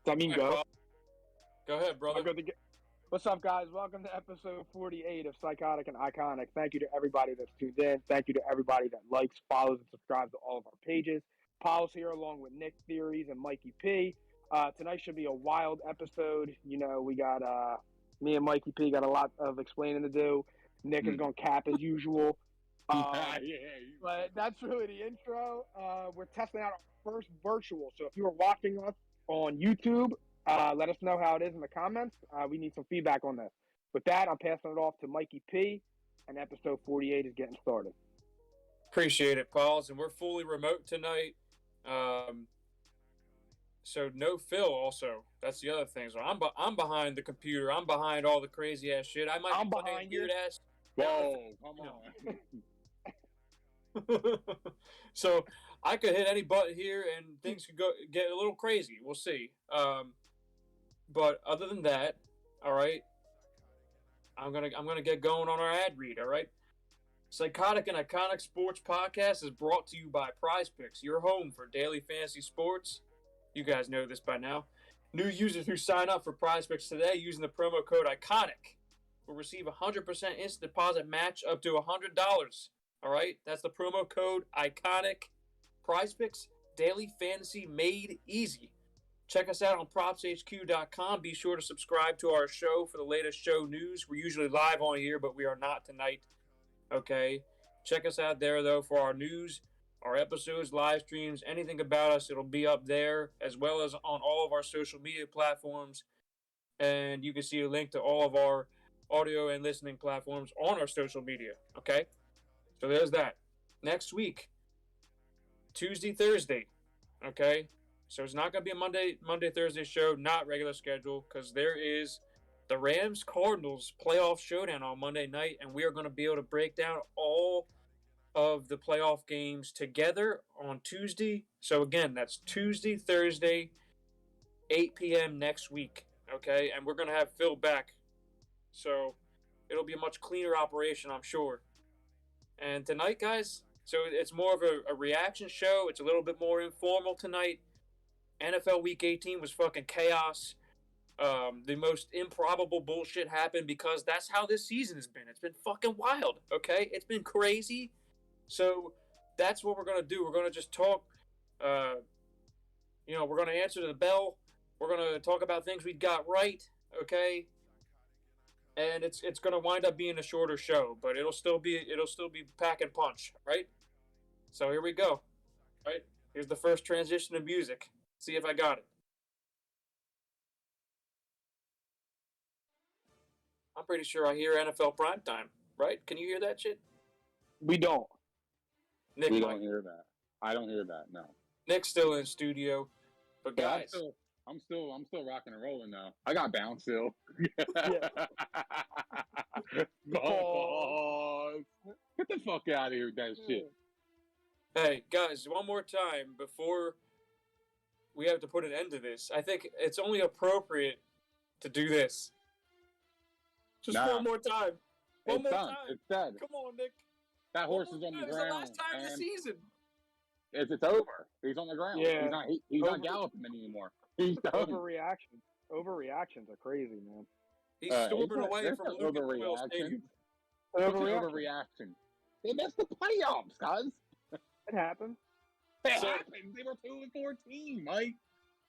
Does that mean go? Go ahead, brother. What's up, guys? Welcome to episode 48 of Psychotic and Iconic. Thank you to everybody that's tuned in. Thank you to everybody that likes, follows, and subscribes to all of our pages. Paul's here along with Nick Theories and Mikey P. Tonight should be a wild episode. You know, we got me and Mikey P got a lot of explaining to do. Nick is going to cap as usual. But that's really the intro. We're testing out our first virtual. So if you are watching us on YouTube, let us know how it is in the comments. We need some feedback on this. With that, I'm passing it off to Mikey P, and episode 48 is getting started. Appreciate it, Pauls. And we're fully remote tonight. So no Phil also. That's the other thing. So I'm behind the computer. I'm behind all the crazy ass shit. I'm behind weird ass. Whoa, come on. So I could hit any button here and things could get a little crazy. We'll see. But other than that, all right, I'm gonna get going on our ad read. All right, Psychotic and Iconic Sports Podcast is brought to you by Prize Picks, your home for daily fantasy sports. You guys know this by now. New users who sign up for Prize Picks today using the promo code Iconic will receive a 100% instant deposit match up to $100. All right, that's the promo code Iconic. Prize Picks, daily fantasy made easy. Check us out on propshq.com. Be sure to subscribe to our show for the latest show news. We're usually live on here, but we are not tonight. Okay, check us out there though for our news, our episodes, live streams, anything about us. It'll be up there as well as on all of our social media platforms. And you can see a link to all of our audio and listening platforms on our social media. Okay. So there's that. Next week, Tuesday, Thursday, okay? So it's not going to be a Monday, Thursday show, not regular schedule, because there is the Rams-Cardinals playoff showdown on Monday night, and we are going to be able to break down all of the playoff games together on Tuesday. So again, that's Tuesday, Thursday, 8 p.m. next week, okay? And we're going to have Phil back. So it'll be a much cleaner operation, I'm sure. And tonight, guys, so it's more of a reaction show. It's a little bit more informal tonight. NFL Week 18 was fucking chaos. The most improbable bullshit happened because that's how this season has been. It's been fucking wild, okay? It's been crazy. So that's what we're going to do. We're going to just talk. We're going to answer to the bell. We're going to talk about things we got right, okay? And it's going to wind up being a shorter show, but it'll still be pack and punch, right? So here we go. Right? Here's the first transition of music. See if I got it. I'm pretty sure I hear NFL primetime, right? Can you hear that shit? We don't. Nick, we don't hear that. I don't hear that. No. Nick's still in studio, but guys. I'm still rocking and rolling now. I got bounce still. Pause. Get the fuck out of here with that shit. Hey, guys, one more time before we have to put an end to this. I think it's only appropriate to do this. Just one more time. One more time. It's dead. Come on, Nick. That horse is on the ground. It's the last time of the season. It's over. He's on the ground. Yeah. He's not galloping anyming. He's done. Overreactions are crazy, man. He's storming away from Lucas Stadium. Overreaction. They missed the playoffs, guys. It happened. It happened. They were 2-14, Mike.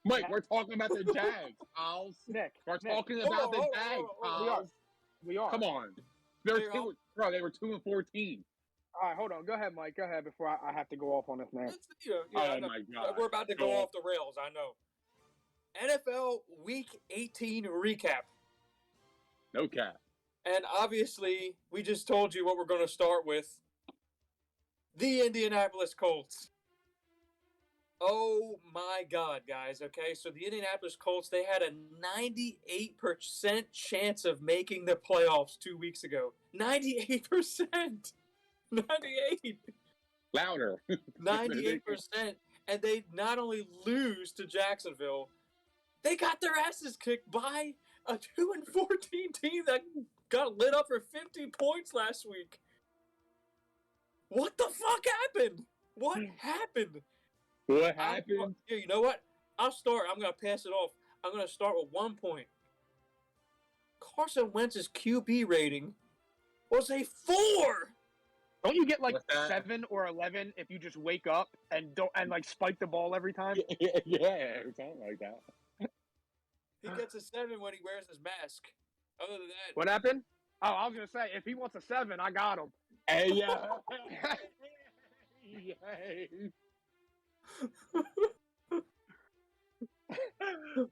Mike, we're talking about the Jags, pals. Nick, we're talking about the Jags, pals. We are. Come on. They were 2-14. All right, hold on. Go ahead, Mike. Go ahead before I have to go off on this, man. Oh, my God. We're about to go off the rails, I know. NFL Week 18 recap. No cap. And obviously, we just told you what we're going to start with. The Indianapolis Colts. Oh, my God, guys. Okay, so the Indianapolis Colts, they had a 98% chance of making the playoffs 2 weeks ago. 98%! 98. Louder. 98%. And they not only lose to Jacksonville, they got their asses kicked by a 2-14 team that got lit up for 50 points last week. What the fuck happened? What happened? What happened? You know what? I'll start. I'm going to pass it off. I'm gonna start with 1 point. Carson Wentz's QB rating was a 4. Don't you get like What's that? 7 or 11 if you just wake up and like spike the ball every time? Yeah, something like that. He gets a 7 when he wears his mask. Other than that, What happened? Oh, I was gonna say if he wants a 7, I got him. Hey, yeah. Yay.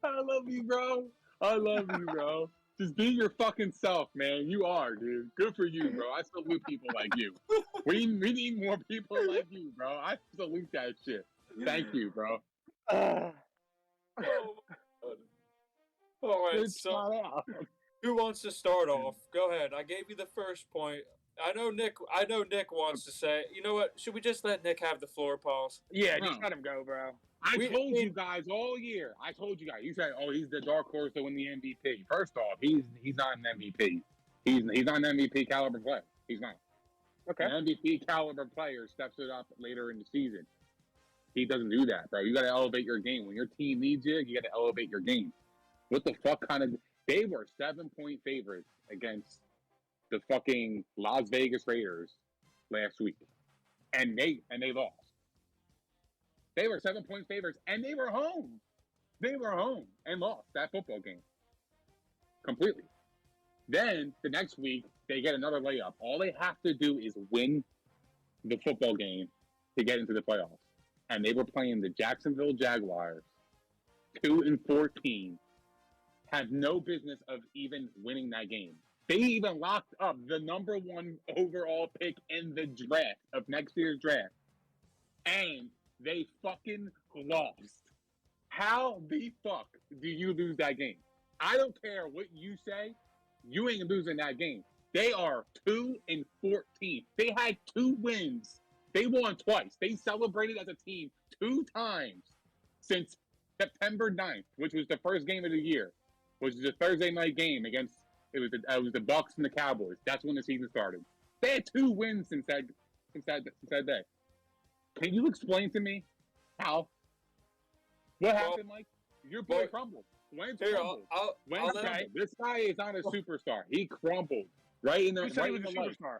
I love you, bro. I love you, bro. Just be your fucking self, man. You are, dude. Good for you, bro. I salute people like you. We need more people like you, bro. I salute that shit. Thank you, bro. Uh, all right. Good So, shout out. who wants to start off? Go ahead. I gave you the first point. I know Nick wants to say. You know what? Should we just let Nick have the floor, Pauls? yeah, No. just let him go, bro. I told you guys all year. I told you guys. You said, "Oh, he's the dark horse to win the MVP." First off, he's not an MVP. He's not an MVP caliber player. He's not. Okay. An MVP caliber player steps it up later in the season. He doesn't do that, bro. You got to elevate your game. When your team needs you, you got to elevate your game. What the fuck kind of? They were 7-point favorites against the fucking Las Vegas Raiders last week, and they lost. They were 7-point favorites, and they were home. They were home and lost that football game completely. Then the next week, they get another layup. All they have to do is win the football game to get into the playoffs. And they were playing the Jacksonville Jaguars, 2-14, had no business of even winning that game. They even locked up the number 1 overall pick in the draft of next year's draft. And they fucking lost. How the fuck do you lose that game? I don't care what you say. You ain't losing that game. They are 2-14. They had 2 wins. They won twice. They celebrated as a team 2 times since September 9th, which was the first game of the year, which was a Thursday night game against it was the Bucs and the Cowboys. That's when the season started. They had 2 wins since that day. Can you explain to me how? What happened, Mike? Your boy crumbled. Wentz crumbled. Wentz crumbled. This guy is not a superstar. He crumbled right in the Who said right he in was the a light. superstar?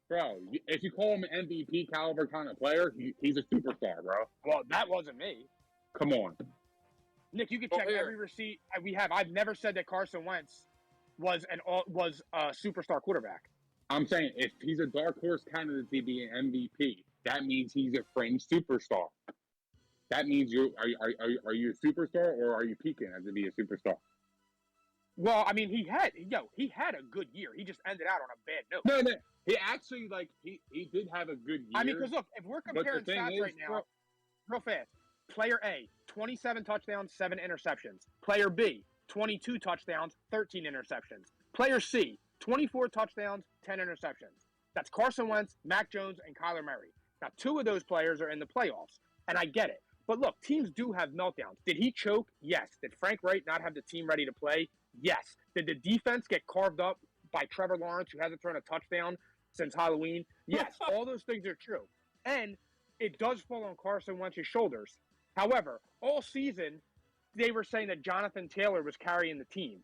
Bro, if you call him an MVP caliber kind of player, he's a superstar, bro. Well, that wasn't me. Come on. Nick, you can check every receipt we have. I've never said that Carson Wentz was a superstar quarterback. I'm saying if he's a dark horse candidate to be an MVP, that means he's a fringe superstar. That means are you a superstar or are you peaking as to be a superstar? Well, I mean, he had a good year. He just ended out on a bad note. No. He actually he did have a good year. I mean, because look, if we're comparing stats right now, real fast, player A, 27 touchdowns, 7 interceptions. Player B, 22 touchdowns, 13 interceptions. Player C, 24 touchdowns, 10 interceptions. That's Carson Wentz, Mac Jones, and Kyler Murray. Now, 2 of those players are in the playoffs, and I get it. But look, teams do have meltdowns. Did he choke? Yes. Did Frank Wright not have the team ready to play? Yes. Did the defense get carved up by Trevor Lawrence, who hasn't thrown a touchdown since Halloween? Yes. All those things are true. And it does fall on Carson Wentz's shoulders. However, all season, they were saying that Jonathan Taylor was carrying the team.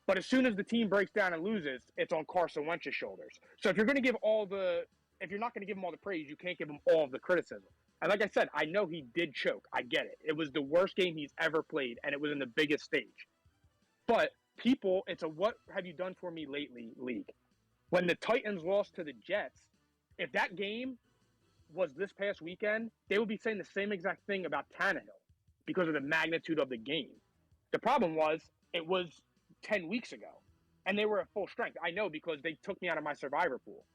But as soon as the team breaks down and loses, it's on Carson Wentz's shoulders. So if you're not going to give him all the praise, you can't give him all of the criticism. And like I said, I know he did choke. I get it. It was the worst game he's ever played, and it was in the biggest stage. But it's a what have you done for me lately league. When the Titans lost to the Jets, if that game was this past weekend, they would be saying the same exact thing about Tannehill because of the magnitude of the game. The problem was it was 10 weeks ago, and they were at full strength. I know because they took me out of my survivor pool.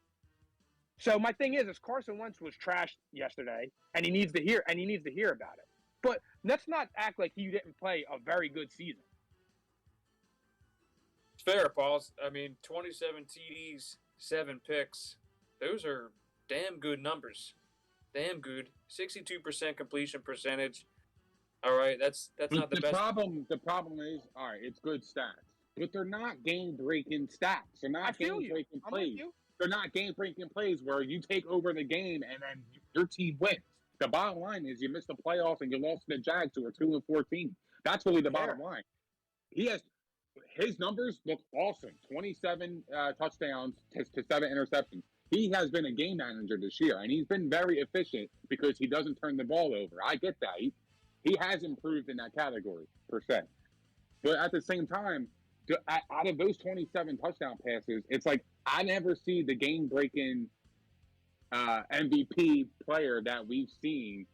So my thing is Carson Wentz was trashed yesterday, and he needs to hear about it. But let's not act like he didn't play a very good season. It's fair, Paul. I mean, 27 TDs, 7 picks. Those are damn good numbers. Damn good. 62% completion percentage. All right, that's not the best. The problem is, all right, it's good stats, but they're not game-breaking stats. They're not game-breaking plays. They're not game-breaking plays where you take over the game and then your team wins. The bottom line is you missed the playoffs and you lost to the Jags who are 2-14. That's really the bottom line. His numbers look awesome. 27 touchdowns to 7 interceptions. He has been a game manager this year, and he's been very efficient because he doesn't turn the ball over. I get that. He has improved in that category, per se. But at the same time, out of those 27 touchdown passes, it's like I never see the game-breaking MVP player that we've seen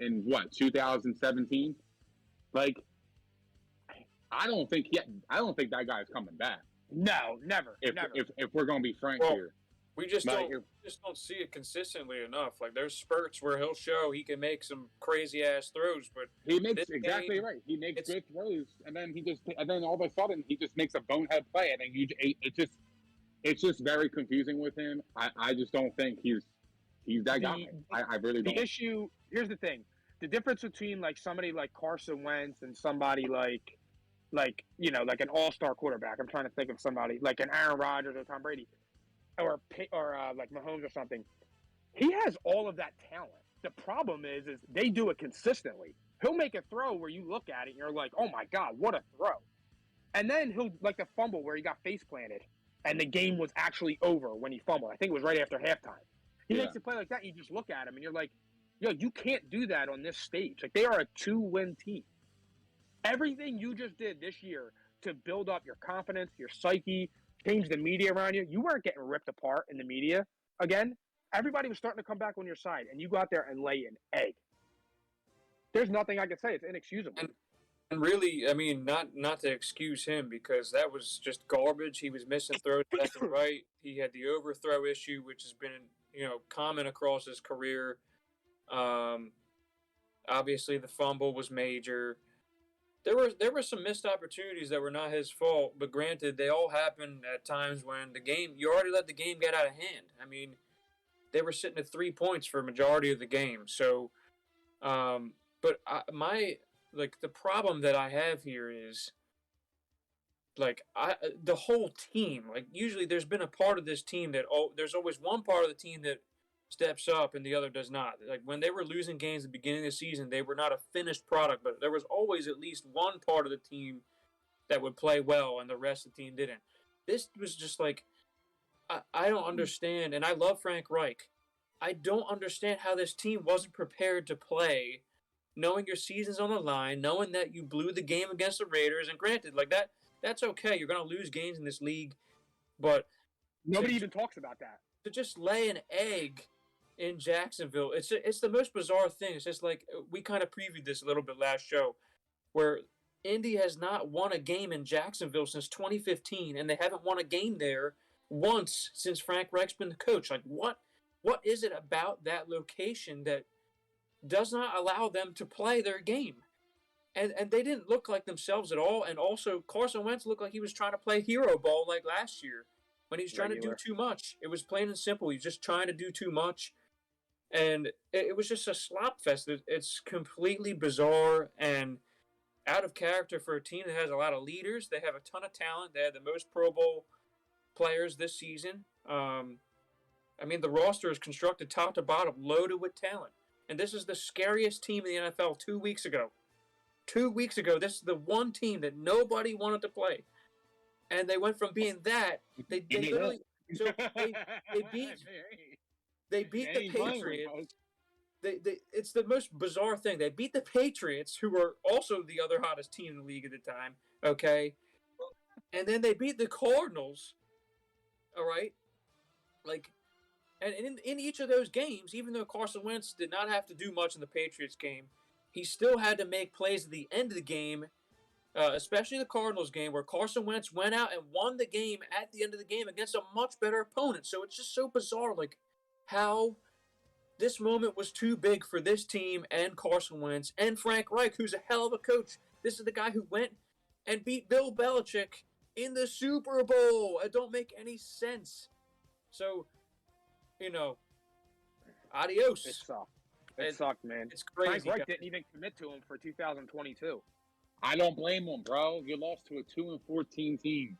in, 2017? Like, I don't think that guy's coming back. No, never. If we're gonna be frank here, we just don't see it consistently enough. Like there's spurts where he'll show he can make some crazy ass throws, but he makes exactly right. He makes good throws, and then all of a sudden he just makes a bonehead play, and then it's just very confusing with him. I just don't think he's that guy. I really don't. The issue here's the thing: the difference between like somebody like Carson Wentz and somebody like an all-star quarterback. I'm trying to think of somebody like an Aaron Rodgers or Tom Brady, or like Mahomes or something. He has all of that talent. The problem is they do it consistently. He'll make a throw where you look at it and you're like, oh my God, what a throw. And then he'll like the fumble where he got face planted and the game was actually over when he fumbled. I think it was right after halftime. He makes a play like that and you just look at him and you're like, yo, you can't do that on this stage. Like they are a 2-win team. Everything you just did this year to build up your confidence, your psyche, change the media around you, you weren't getting ripped apart in the media again. Everybody was starting to come back on your side, and you go out there and lay an egg. There's nothing I can say. It's inexcusable. And really, I mean, not to excuse him because that was just garbage. He was missing throws left and right. He had the overthrow issue, which has been, common across his career. Obviously, the fumble was major. There were some missed opportunities that were not his fault, but granted, they all happened at times when you already let the game get out of hand. I mean, they were sitting at 3 points for a majority of the game. So, the problem that I have here is, the whole team, usually there's been a part of this team there's always one part of the team that steps up and the other does not. Like when they were losing games at the beginning of the season, they were not a finished product, but there was always at least one part of the team that would play well and the rest of the team didn't. This was just I don't understand, and I love Frank Reich. I don't understand how this team wasn't prepared to play, knowing your season's on the line, knowing that you blew the game against the Raiders, and granted, that's okay. You're going to lose games in this league, but nobody even talks about that. To just lay an egg in Jacksonville, it's the most bizarre thing. It's just like we kind of previewed this a little bit last show, where Indy has not won a game in Jacksonville since 2015, and they haven't won a game there once since Frank Reich's been the coach. Like what is it about that location that does not allow them to play their game? And they didn't look like themselves at all. And also Carson Wentz looked like he was trying to play hero ball like last year when he was trying to do too much. It was plain and simple. He's just trying to do too much. And it was just a slop fest. It's completely bizarre and out of character for a team that has a lot of leaders. They have a ton of talent. They had the most Pro Bowl players this season. The roster is constructed top to bottom, loaded with talent. And this is the scariest team in the NFL 2 weeks ago. 2 weeks ago, this is the one team that nobody wanted to play. And they went from being that, they literally... So they beat the Patriots. It's the most bizarre thing. They beat the Patriots, who were also the other hottest team in the league at the time, okay? And then they beat the Cardinals, all right? And in each of those games, even though Carson Wentz did not have to do much in the Patriots game, he still had to make plays at the end of the game, especially the Cardinals game, where Carson Wentz went out and won the game at the end of the game against a much better opponent. So it's just so bizarre, how this moment was too big for this team and Carson Wentz and Frank Reich, who's a hell of a coach. This is the guy who went and beat Bill Belichick in the Super Bowl. It don't make any sense. So, adios. It sucked. It sucked, man. It's crazy. Frank Reich didn't even commit to him for 2022. I don't blame him, bro. You lost to a 2-14 team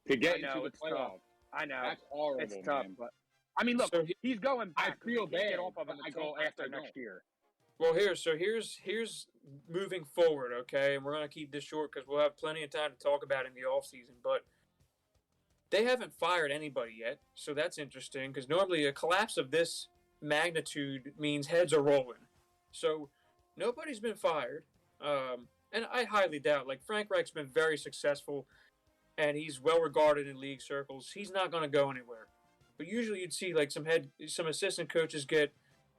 to get into the playoffs. Tough. I know. That's horrible, it's tough, man. but look, he's going back. I feel bad. Get off of him until after next year. Well, here's moving forward, okay, and we're gonna keep this short because we'll have plenty of time to talk about it in the off season. But they haven't fired anybody yet, so that's interesting because normally a collapse of this magnitude means heads are rolling. So nobody's been fired, and I highly doubt. Like Frank Reich's been very successful, and he's well regarded in league circles. He's not going to go anywhere. But usually you'd see like some assistant coaches get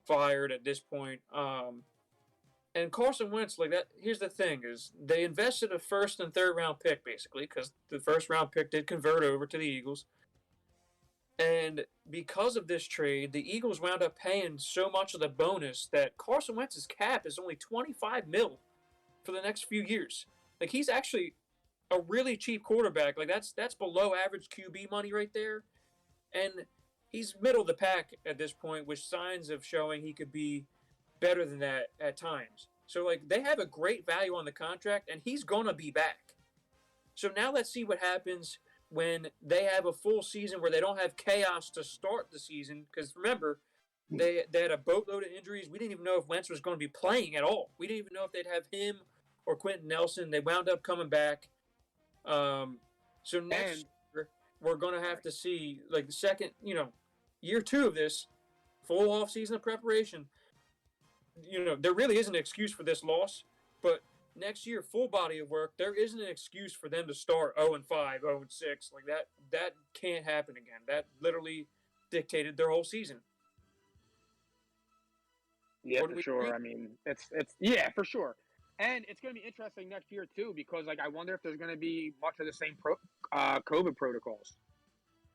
fired at this point. And Carson Wentz, like that. Here's the thing: is they invested a first and third round pick basically because the first round pick did convert over to the Eagles, and because of this trade, the Eagles wound up paying so much of the bonus that Carson Wentz's cap is only 25 mil for the next few years. Like he's actually a really cheap quarterback. Like that's below average QB money right there, and he's middle of the pack at this point, with signs of showing he could be better than that at times. So like they have a great value on the contract, and he's gonna be back. So now let's see what happens when they have a full season where they don't have chaos to start the season. Because remember, they had a boatload of injuries. We didn't even know if Wentz was going to be playing at all. We didn't even know if they'd have him or Quentin Nelson. They wound up coming back. So next year we're going to have to see like the second, year two of this full off season of preparation. There really isn't an excuse for this loss, but next year, full body of work, there isn't an excuse for them to start 0-5, 0-6 like that. That can't happen again. That literally dictated their whole season. Yeah, for sure. I mean, it's yeah, for sure. And it's going to be interesting next year too, because like I wonder if there's going to be much of the same COVID protocols.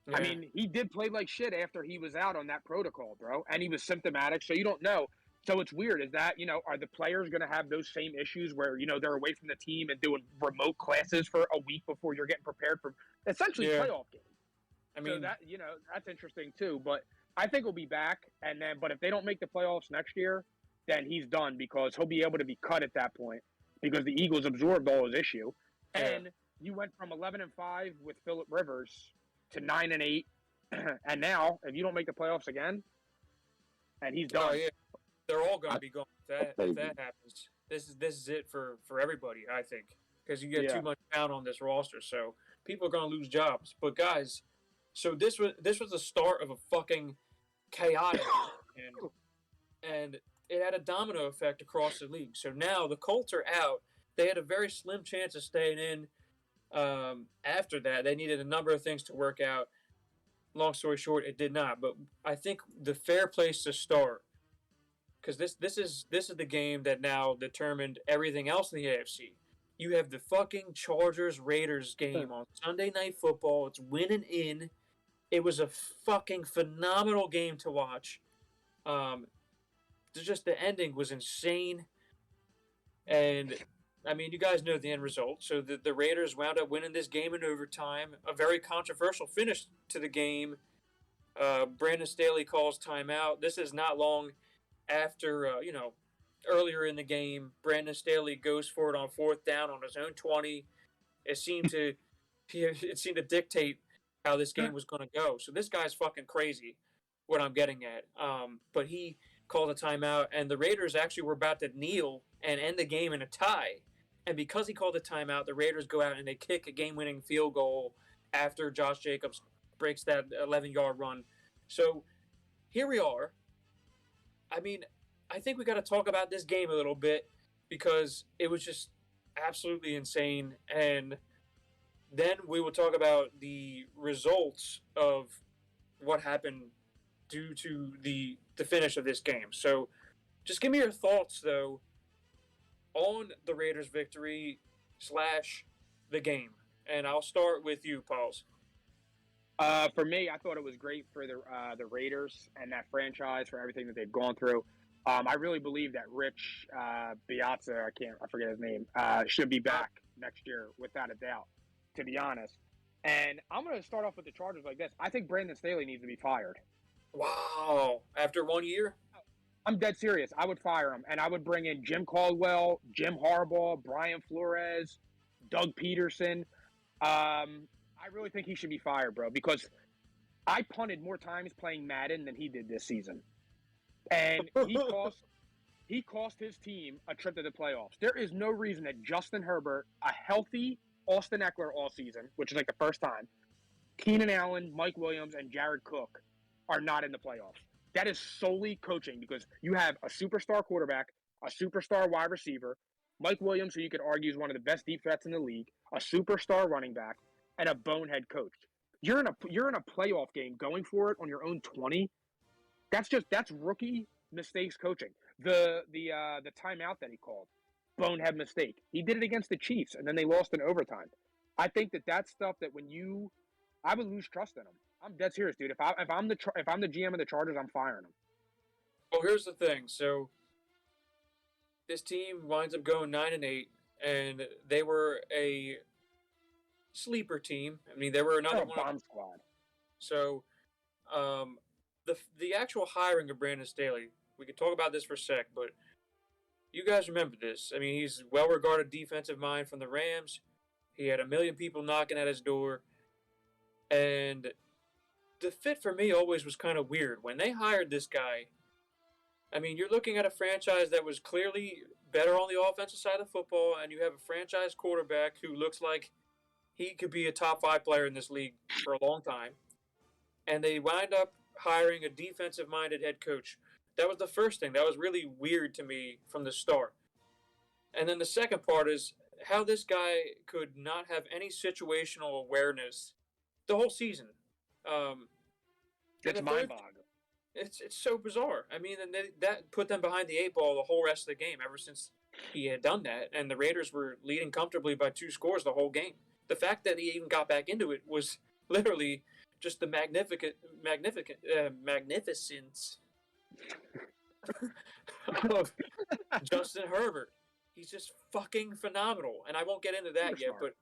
Yeah. I mean, he did play like shit after he was out on that protocol, bro, and he was symptomatic, so you don't know. So it's weird. Is that, are the players going to have those same issues where, they're away from the team and doing remote classes for a week before you're getting prepared for essentially playoff games? I mean, so that, that's interesting too. But I think he'll be back. But if they don't make the playoffs next year, then he's done because he'll be able to be cut at that point because the Eagles absorbed all his issue. Yeah. And you went from 11-5 with Phillip Rivers to 9-8. And now, if you don't make the playoffs again, and he's done. Oh, yeah. They're all going to be gone if that happens. This is it for everybody, I think, because you get too much down on this roster. So people are going to lose jobs. But guys, so this was the start of a fucking chaotic, and it had a domino effect across the league. So now the Colts are out. They had a very slim chance of staying in. After that, they needed a number of things to work out. Long story short, it did not. But I think the fair place to start, because this is the game that now determined everything else in the AFC. You have the fucking Chargers-Raiders game on Sunday Night Football. It's winning in. It was a fucking phenomenal game to watch. Just the ending was insane. And, I mean, you guys know the end result. So the Raiders wound up winning this game in overtime. A very controversial finish to the game. Brandon Staley calls timeout. This is not long after, earlier in the game, Brandon Staley goes for it on fourth down on his own 20. It seemed to dictate how this game was going to go. So this guy's fucking crazy, what I'm getting at. But he called a timeout, and the Raiders actually were about to kneel and end the game in a tie. And because he called a timeout, the Raiders go out and they kick a game-winning field goal after Josh Jacobs breaks that 11-yard run. So here we are. I mean, I think we got to talk about this game a little bit because it was just absolutely insane. And then we will talk about the results of what happened due to the finish of this game. So just give me your thoughts, though, on the Raiders' victory / the game. And I'll start with you, Pauls. For me, I thought it was great for the Raiders and that franchise for everything that they've gone through. I really believe that Rich Piazza, I forget his name, should be back next year without a doubt, to be honest. And I'm going to start off with the Chargers like this. I think Brandon Staley needs to be fired. Wow. After 1 year? I'm dead serious. I would fire him, and I would bring in Jim Caldwell, Jim Harbaugh, Brian Flores, Doug Peterson. I really think he should be fired, bro, because I punted more times playing Madden than he did this season. And he cost he cost his team a trip to the playoffs. There is no reason that Justin Herbert, a healthy Austin Eckler all season, which is like the first time, Keenan Allen, Mike Williams, and Jared Cook are not in the playoffs. That is solely coaching because you have a superstar quarterback, a superstar wide receiver, Mike Williams, who you could argue is one of the best deep threats in the league, a superstar running back, and a bonehead coach. You're in a playoff game going for it on your own 20. That's rookie mistakes coaching. The timeout that he called, bonehead mistake. He did it against the Chiefs, and then they lost in overtime. I think that's stuff that I would lose trust in him. I'm dead serious, dude. If I'm the GM of the Chargers, I'm firing him. Well, here's the thing. So this team winds up going 9-8, and they were a sleeper team. I mean, they were another one. Bomb squad. So, the actual hiring of Brandon Staley, we could talk about this for a sec, but you guys remember this. I mean, he's a well-regarded defensive mind from the Rams. He had 1 million people knocking at his door. And the fit for me always was kind of weird. When they hired this guy, I mean, you're looking at a franchise that was clearly better on the offensive side of the football, and you have a franchise quarterback who looks like he could be a top 5 player in this league for a long time. And they wind up hiring a defensive-minded head coach. That was the first thing. That was really weird to me from the start. And then the second part is how this guy could not have any situational awareness the whole season. It's mind-boggling. It's so bizarre. I mean, and that put them behind the 8 ball the whole rest of the game ever since he had done that. And the Raiders were leading comfortably by 2 scores the whole game. The fact that he even got back into it was literally just the magnificence of Justin Herbert. He's just fucking phenomenal. And I won't get into that yet, but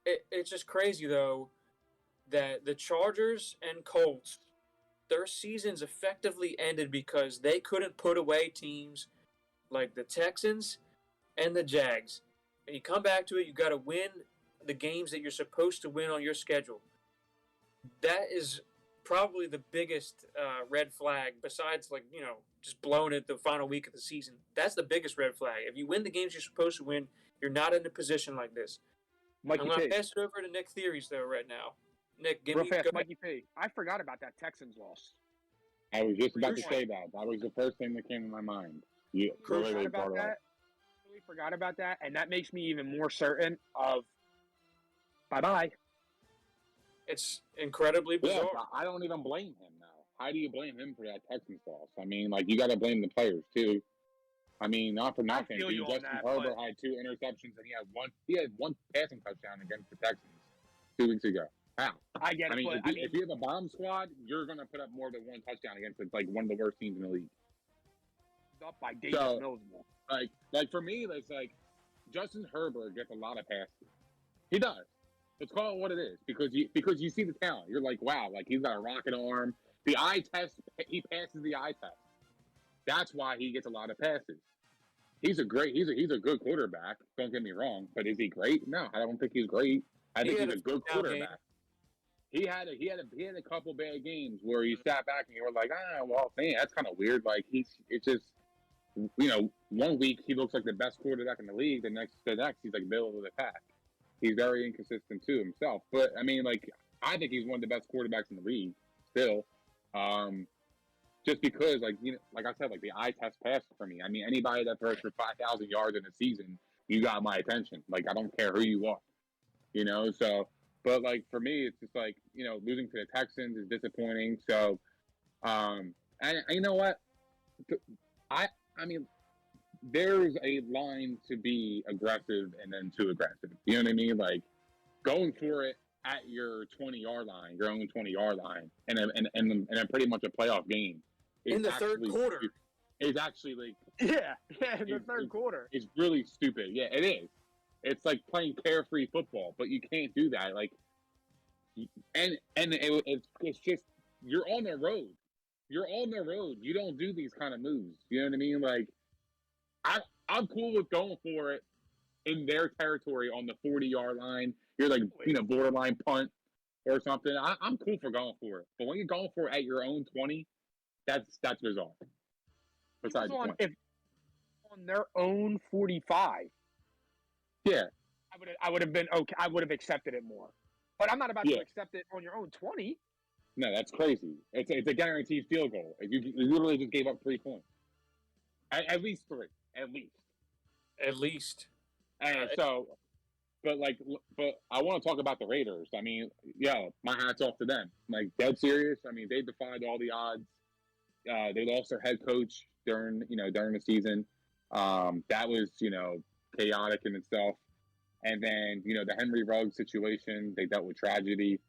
it's just crazy, though, that the Chargers and Colts, their seasons effectively ended because they couldn't put away teams like the Texans and the Jags. And you come back to it, you got to win the games that you're supposed to win on your schedule. That is probably the biggest red flag, besides, like, you know, just blowing it the final week of the season. That's the biggest red flag. If you win the games you're supposed to win, you're not in a position like this. Mikey I'm going P. to pass it over to Nick Theories, though, right now. Nick, give Real me fast, Mikey P. I forgot about that Texans loss. I was just about to say that. That was the first thing that came to my mind. You forgot about that. Really forgot about that, and that makes me even more certain of bye-bye. It's incredibly bizarre. Yeah, I don't even blame him now. How do you blame him for that Texans loss? I mean, like, you got to blame the players too. I mean, not for nothing. Justin Herbert had 2 interceptions, and he had one passing touchdown against the Texans 2 weeks ago. How? I get it. If you have a bomb squad, you're going to put up more than 1 touchdown against like one of the worst teams in the league. Up by Davis Mills. Like for me, it's like Justin Herbert gets a lot of passes. He does. Let's call it what it is, because you see the talent. You're like, wow, like he's got a rocket arm. The eye test, he passes the eye test. That's why he gets a lot of passes. He's a good quarterback. Don't get me wrong, but is he great? No, I don't think he's great. I think he's a good quarterback. He had a couple bad games where you sat back and you were like, well, man, that's kind of weird. Like it's just, you know, 1 week he looks like the best quarterback in the league. The next he's like middle of the pack. He's very inconsistent too himself. But I mean, like, I think he's one of the best quarterbacks in the league still. Just because, like, you know, like I said, like the eye test passes for me. I mean, anybody that throws for 5,000 yards in a season, you got my attention. Like, I don't care who you are, you know. So, but like for me, it's just like, you know, losing to the Texans is disappointing. So, and you know what? I mean, there's a line to be aggressive and then too aggressive. You know what I mean? Like going for it at your 20-yard line, your own 20-yard line, and then pretty much a playoff game. In the third quarter. It's actually like in the third quarter. It's really stupid. Yeah, it is. It's like playing carefree football, but you can't do that. Like, it's just you're on the road. You're on the road. You don't do these kind of moves. You know what I mean? Like, I'm cool with going for it in their territory on the 40-yard line. You're like, you know, borderline punt or something. I'm cool for going for it. But when you're going for it at your own 20, That's bizarre. Besides the point. If on their own 45, Yeah. I would have been okay. I would have accepted it more. But I'm not about to accept it on your own 20. No, that's crazy. It's a guaranteed field goal. You literally just gave up 3 points. At least 3. At least. At least. And so, but I want to talk about the Raiders. I mean, my hat's off to them. Like, dead serious. I mean, they defied all the odds. They lost their head coach during the season. That was, chaotic in itself. And then, the Henry Ruggs situation, they dealt with tragedy.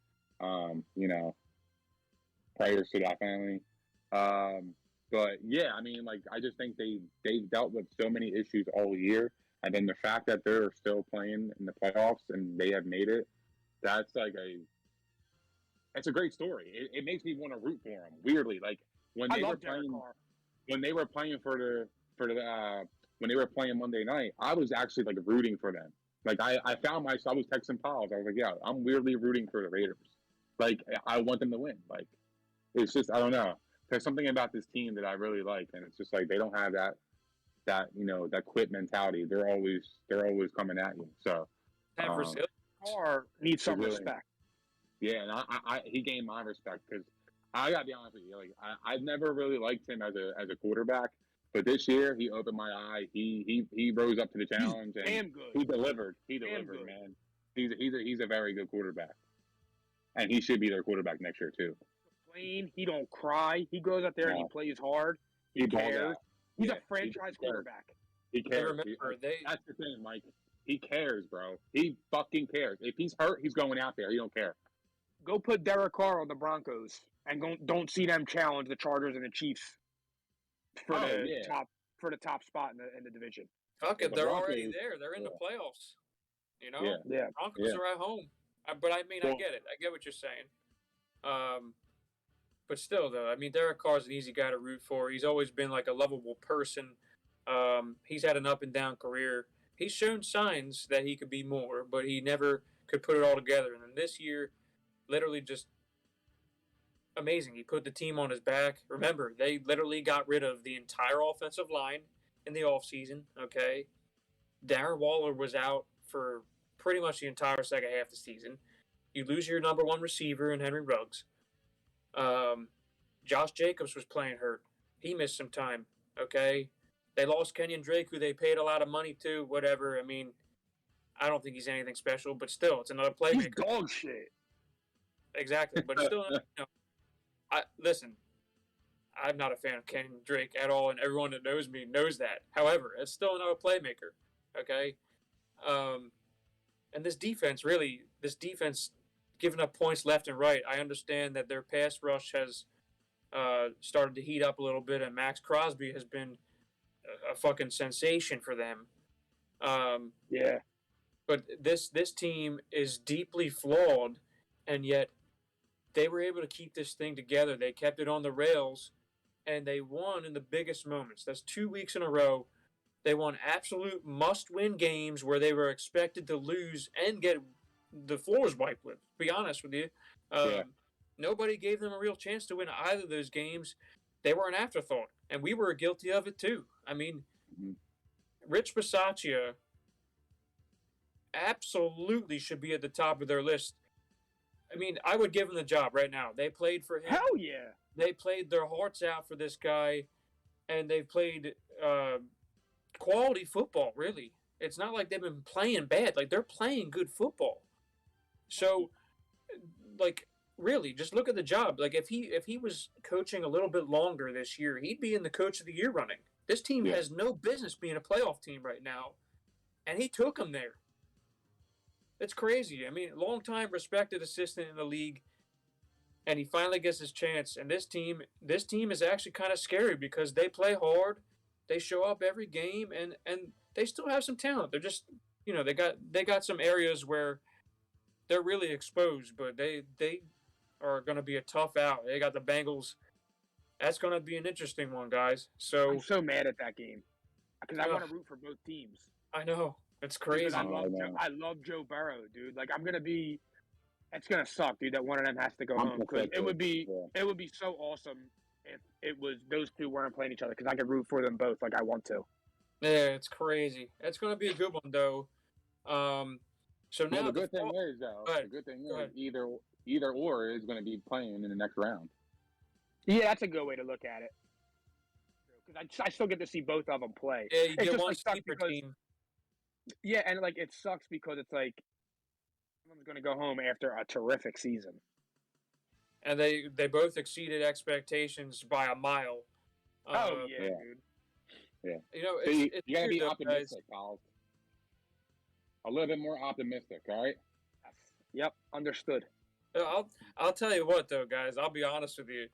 Prayers to that family. But yeah, I mean, like, I just think they've dealt with so many issues all year. And then the fact that they're still playing in the playoffs and they have made it, that's it's a great story. It makes me want to root for them. Weirdly, like when they were playing when they were playing Monday night, I was actually like rooting for them. Like I found myself, I was texting Piles. I was like, I'm weirdly rooting for the Raiders. Like I want them to win. Like it's just, I don't know. There's something about this team that I really like, and it's just like they don't have that quit mentality. They're always coming at you. So Carr needs some respect. Yeah, and he gained my respect because I gotta be honest with you. Like I've never really liked him as a quarterback, but this year he opened my eye. He rose up to the challenge and damn good. He delivered. He delivered, man. He's a very good quarterback, and he should be their quarterback next year too. He don't cry. He goes out there and he plays hard. He cares. He's a franchise quarterback. He cares. That's the thing, Mike. He cares, bro. He fucking cares. If he's hurt, he's going out there. He don't care. Go put Derek Carr on the Broncos and don't see them challenge the Chargers and the Chiefs for the top spot in the division. Fuck it, they're already there. They're in the playoffs. Broncos are at home. But I mean, I get it. I get what you're saying. But still, though, I mean, Derek Carr's an easy guy to root for. He's always been like a lovable person. He's had an up and down career. He's shown signs that he could be more, but he never could put it all together. And then this year, literally just amazing. He put the team on his back. Remember, they literally got rid of the entire offensive line in the offseason, okay? Darren Waller was out for pretty much the entire second half of the season. You lose your number one receiver in Henry Ruggs. Josh Jacobs was playing hurt. He missed some time, okay? They lost Kenyon Drake, who they paid a lot of money to, whatever. I mean, I don't think he's anything special, but still, it's another playmaker. He's dog shit. Exactly, but still, listen, I'm not a fan of Kenyon Drake at all, and everyone that knows me knows that. However, it's still another playmaker, okay? And this defense, giving up points left and right. I understand that their pass rush has started to heat up a little bit, and Max Crosby has been a fucking sensation for them. But this team is deeply flawed, and yet they were able to keep this thing together. They kept it on the rails, and they won in the biggest moments. That's 2 weeks in a row. They won absolute must-win games where they were expected to lose and get the floors wiped with. To be honest with you, nobody gave them a real chance to win either of those games. They were an afterthought, and we were guilty of it too. I mean, Rich Bisaccia absolutely should be at the top of their list. I mean, I would give him the job right now. They played for him. Hell yeah. They played their hearts out for this guy, and they played quality football, really. It's not like they've been playing bad. Like, they're playing good football. So, like, really, just look at the job. Like, if he was coaching a little bit longer this year, he'd be in the Coach of the Year running. This team has no business being a playoff team right now, and he took them there. It's crazy. I mean, long-time respected assistant in the league, and he finally gets his chance. And this team is actually kind of scary because they play hard, they show up every game, and they still have some talent. They're just, they got some areas where they're really exposed, but they are going to be a tough out. They got the Bengals. That's going to be an interesting one, guys. So I'm so mad at that game because I want to root for both teams. I know. It's crazy. I love Joe Burrow, dude. Like, it's going to suck, dude, that one of them has to go home. Because it would be so awesome if it was those two weren't playing each other because I could root for them both like I want to. Yeah, it's crazy. It's going to be a good one though. So now the good thing is though, the good thing is either or is going to be playing in the next round. Yeah, that's a good way to look at it. Because I still get to see both of them play. Yeah, you it get just one like sucks sleeper because team. yeah, and like it sucks because it's like someone's going to go home after a terrific season. And they both exceeded expectations by a mile. Oh yeah, dude. Yeah. You know, you gotta be optimistic, pal. A little bit more optimistic, all right? Yep, understood. I'll tell you what though, guys. I'll be honest with you.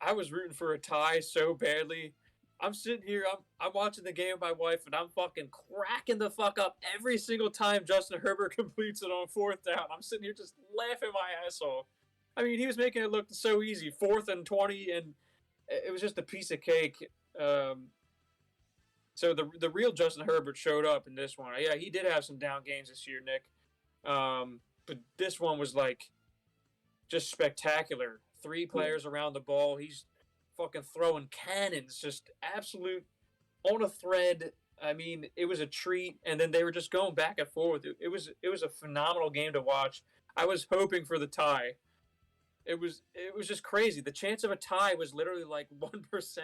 I was rooting for a tie so badly. I'm sitting here, I'm watching the game with my wife, and I'm fucking cracking the fuck up every single time Justin Herbert completes it on 4th down. I'm sitting here just laughing my ass off. I mean, he was making it look so easy, 4th and 20, and it was just a piece of cake. So the real Justin Herbert showed up in this one. Yeah, he did have some down games this year, Nick. But this one was like just spectacular. 3 players around the ball. He's fucking throwing cannons, just absolute on a thread. I mean, it was a treat, and then they were just going back and forth. It was a phenomenal game to watch. I was hoping for the tie. It was just crazy. The chance of a tie was literally like 1%.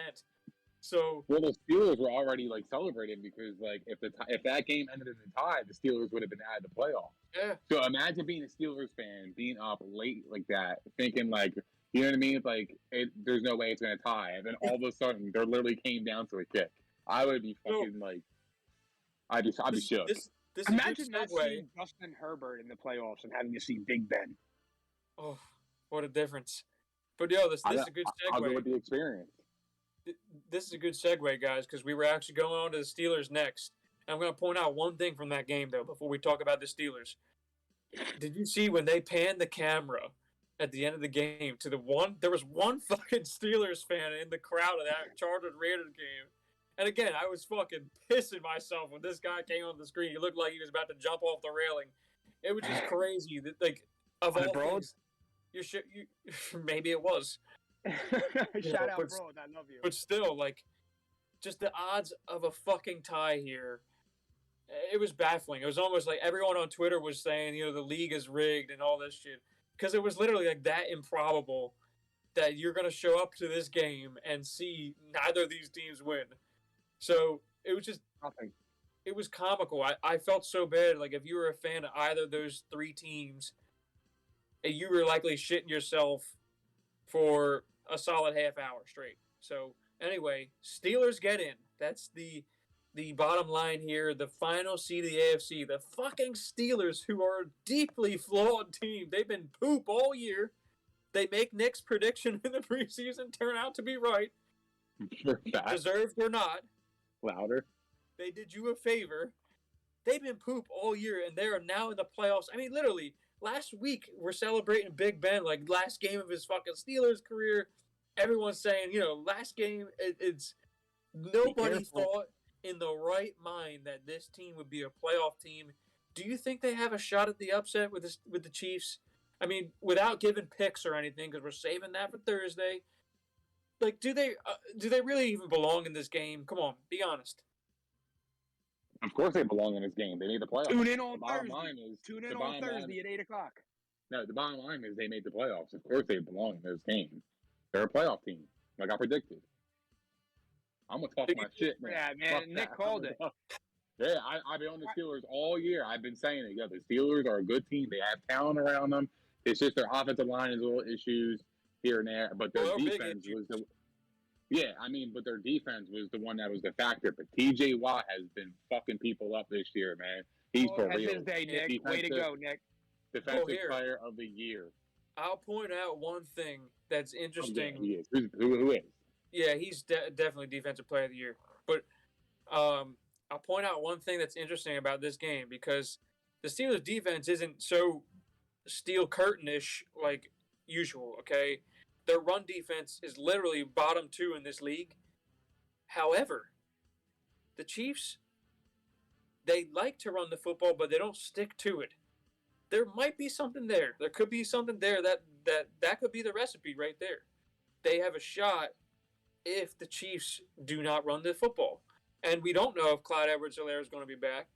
So the Steelers were already like celebrating because like if that game ended in a tie, the Steelers would have been out of the playoffs. Yeah. So imagine being a Steelers fan, being up late like that, thinking like, you know what I mean? Like there's no way it's gonna tie, and then all of a sudden they literally came down to a kick. I would be fucking like, I'd be shook. This Imagine not seeing Justin Herbert in the playoffs and having to see Big Ben. Oh, what a difference! But this is a good segue. I'll go with the experience. This is a good segue, guys, because we were actually going on to the Steelers next. And I'm going to point out one thing from that game, though, before we talk about the Steelers. Did you see when they panned the camera at the end of the game to there was one fucking Steelers fan in the crowd of that Chargers-Raiders game. And again, I was fucking pissing myself when this guy came on the screen. He looked like he was about to jump off the railing. It was just crazy. That, like, of all things, maybe it was. Shout out, bro. I love you. But still, like, just the odds of a fucking tie here, it was baffling. It was almost like everyone on Twitter was saying, the league is rigged and all this shit. Because it was literally like that improbable that you're going to show up to this game and see neither of these teams win. So it was just nothing. It was comical. I felt so bad. Like, if you were a fan of either of those 3 teams, you were likely shitting yourself for a solid half hour straight. So anyway, Steelers get in. That's the bottom line here. The final seed of the AFC. The fucking Steelers, who are a deeply flawed team. They've been poop all year. They make Nick's prediction in the preseason turn out to be right. Deserved or not. Louder. They did you a favor. They've been poop all year, and they are now in the playoffs. I mean, literally, last week we're celebrating Big Ben, like last game of his fucking Steelers career. Everyone's saying, last game, it's nobody thought in the right mind that this team would be a playoff team. Do you think they have a shot at the upset with the Chiefs? I mean, without giving picks or anything, because we're saving that for Thursday. Like, do they really even belong in this game? Come on, be honest. Of course they belong in this game. They made the playoffs. Tune in on Thursday at 8 o'clock. No, the bottom line is they made the playoffs. Of course they belong in this game. They're a playoff team, like I predicted. I'm going to talk my shit, man. Yeah, man. Nick called it. Yeah, I've been on the Steelers all year. I've been saying it. Yeah, the Steelers are a good team. They have talent around them. It's just their offensive line has little issues here and there. But their defense was but their defense was the one that was the factor. But T.J. Watt has been fucking people up this year, man. He's for real. His day, Nick. Way to go, Nick. Defensive player of the year. I'll point out one thing that's interesting. He is. Who is? Yeah, he's definitely defensive player of the year. But I'll point out one thing that's interesting about this game, because the Steelers' defense isn't so steel curtain-ish like usual, okay? Their run defense is literally bottom 2 in this league. However, the Chiefs, they like to run the football, but they don't stick to it. There might be something there. There could be something there that could be the recipe right there. They have a shot if the Chiefs do not run the football. And we don't know if Clyde Edwards-Helaire is going to be back.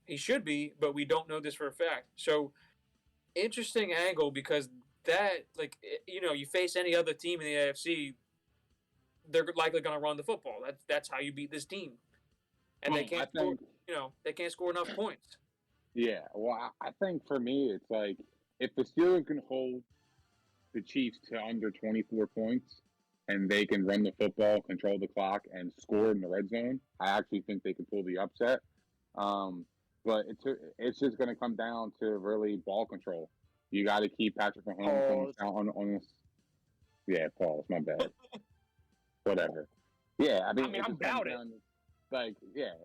He should be, but we don't know this for a fact. So, interesting angle because that, like, you face any other team in the AFC, they're likely going to run the football. That's how you beat this team. And they can't score, they can't score enough points. Yeah, well, I think for me, it's like if the Steelers can hold the Chiefs to under 24 points and they can run the football, control the clock, and score in the red zone, I actually think they can pull the upset. But it's just going to come down to really ball control. You got to keep Patrick Mahomes on this. Yeah, pause. My bad. Whatever. Yeah, I mean I'm about it.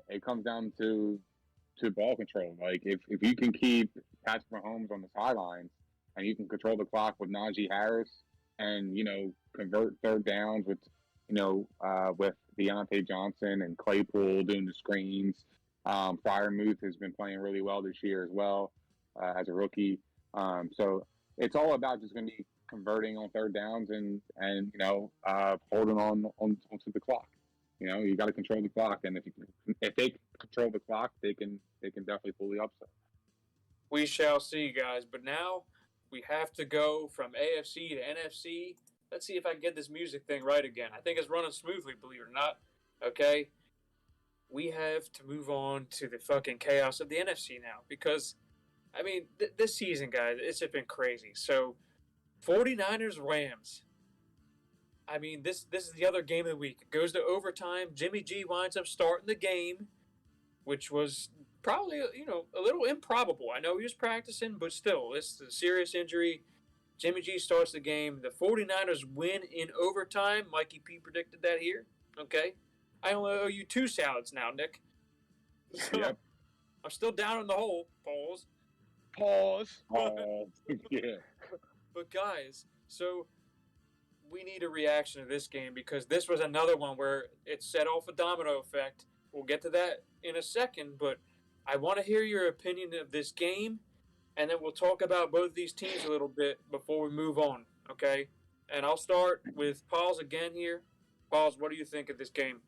It comes down to ball control. Like if you can keep Patrick Mahomes on the sidelines and you can control the clock with Najee Harris and convert third downs with with Deontay Johnson and Claypool doing the screens. Freiermuth has been playing really well this year as well as a rookie. So it's all about just going to be converting on third downs and holding on to the clock. You got to control the clock, and if they control the clock, they can definitely pull the upset. We shall see, guys. But now we have to go from AFC to NFC. Let's see if I can get this music thing right again. I think it's running smoothly, believe it or not. Okay. We have to move on to the fucking chaos of the NFC now because, I mean, this season, guys, it's just been crazy. So, 49ers Rams. I mean, this is the other game of the week. It goes to overtime. Jimmy G winds up starting the game, which was probably, a little improbable. I know he was practicing, but still, it's a serious injury. Jimmy G starts the game. The 49ers win in overtime. Mikey P predicted that here. Okay. I only owe you 2 salads now, Nick. So, yep. I'm still down in the hole. Pause. Yeah. But guys, so we need a reaction to this game because this was another one where it set off a domino effect. We'll get to that in a second, but I want to hear your opinion of this game, and then we'll talk about both these teams a little bit before we move on, okay? And I'll start with Paul's again here. Paul's, what do you think of this game?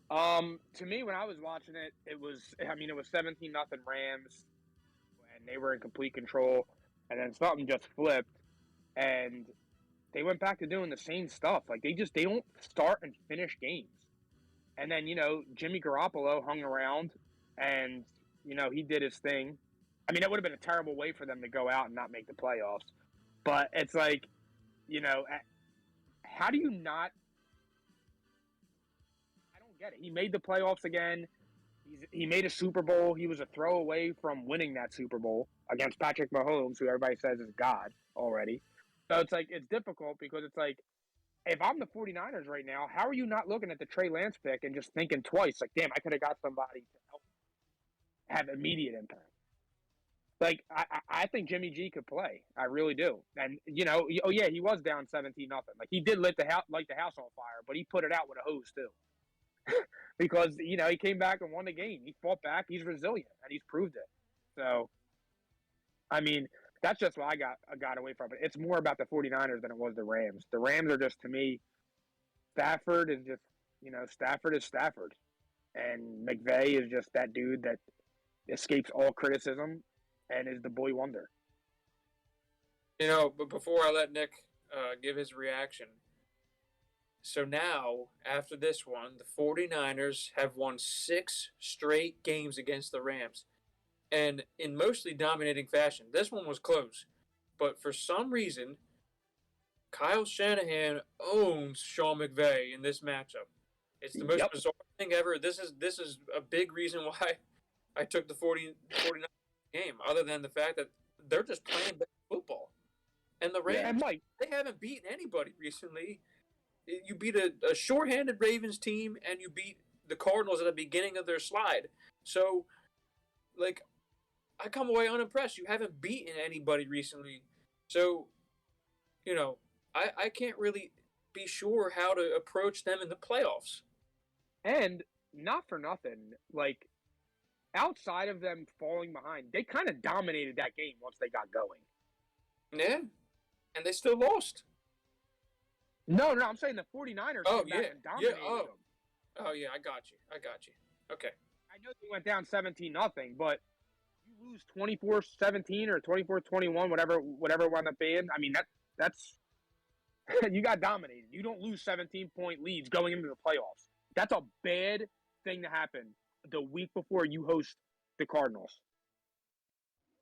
To me, when I was watching it, it was 17-0 Rams, and they were in complete control, and then something just flipped, and they went back to doing the same stuff. Like, they don't start and finish games. And then, Jimmy Garoppolo hung around, and, he did his thing. I mean, it would have been a terrible way for them to go out and not make the playoffs. But it's like, how do you not? I don't get it. He made the playoffs again. He made a Super Bowl. He was a throw away from winning that Super Bowl against Patrick Mahomes, who everybody says is God already. So it's like, it's difficult because it's like, if I'm the 49ers right now, how are you not looking at the Trey Lance pick and just thinking twice? Like, damn, I could have got somebody to help have immediate impact. Like, I think Jimmy G could play. I really do. And, he was down 17-0. Like, he did light the house on fire, but he put it out with a hose, too. Because, he came back and won the game. He fought back. He's resilient, and he's proved it. So, I mean, that's just what I got away from it. It's more about the 49ers than it was the Rams. The Rams are just, to me, Stafford is just, Stafford is Stafford. And McVay is just that dude that escapes all criticism and is the boy wonder. But before I let Nick give his reaction, so now, after this one, the 49ers have won 6 straight games against the Rams. And in mostly dominating fashion. This one was close. But for some reason, Kyle Shanahan owns Sean McVay in this matchup. It's the most bizarre thing ever. This is a big reason why I took the 49ers game, other than the fact that they're just playing better football. And the Rams, they haven't beaten anybody recently. You beat a shorthanded Ravens team, and you beat the Cardinals at the beginning of their slide. So, like, I come away unimpressed. You haven't beaten anybody recently. So, I can't really be sure how to approach them in the playoffs. And not for nothing, like, outside of them falling behind, they kind of dominated that game once they got going. Yeah, and they still lost. No, I'm saying the 49ers came back and dominated them. Oh, yeah, I got you. Okay. I know they went down 17-0, but you lose 24-17 or 24-21, whatever it wound up being. I mean, that's you got dominated. You don't lose 17-point leads going into the playoffs. That's a bad thing to happen the week before you host the Cardinals.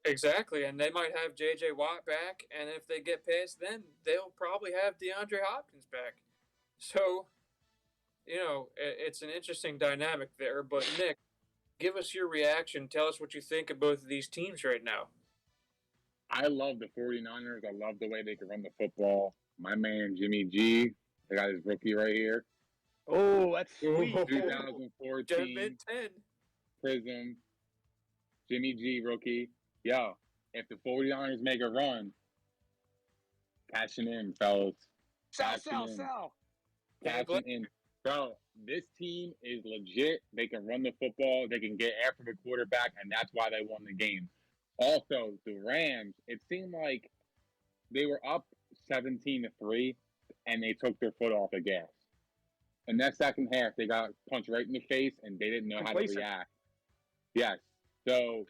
Exactly, and they might have J.J. Watt back, and if they get past then, they'll probably have DeAndre Hopkins back. So, it's an interesting dynamic there. But, Nick, give us your reaction. Tell us what you think of both of these teams right now. I love the 49ers. I love the way they can run the football. My man, Jimmy G, I got his rookie right here. Oh, that's sweet. 2014 Prism, Jimmy G rookie. Yo, if the 49ers make a run, cashing in, fellas. Sell. Cashing in. Bro, this team is legit. They can run the football. They can get after the quarterback, and that's why they won the game. Also, the Rams, it seemed like they were up 17-3, and they took their foot off the gas. In that second half, they got punched right in the face, and they didn't know how to react. Yes. So,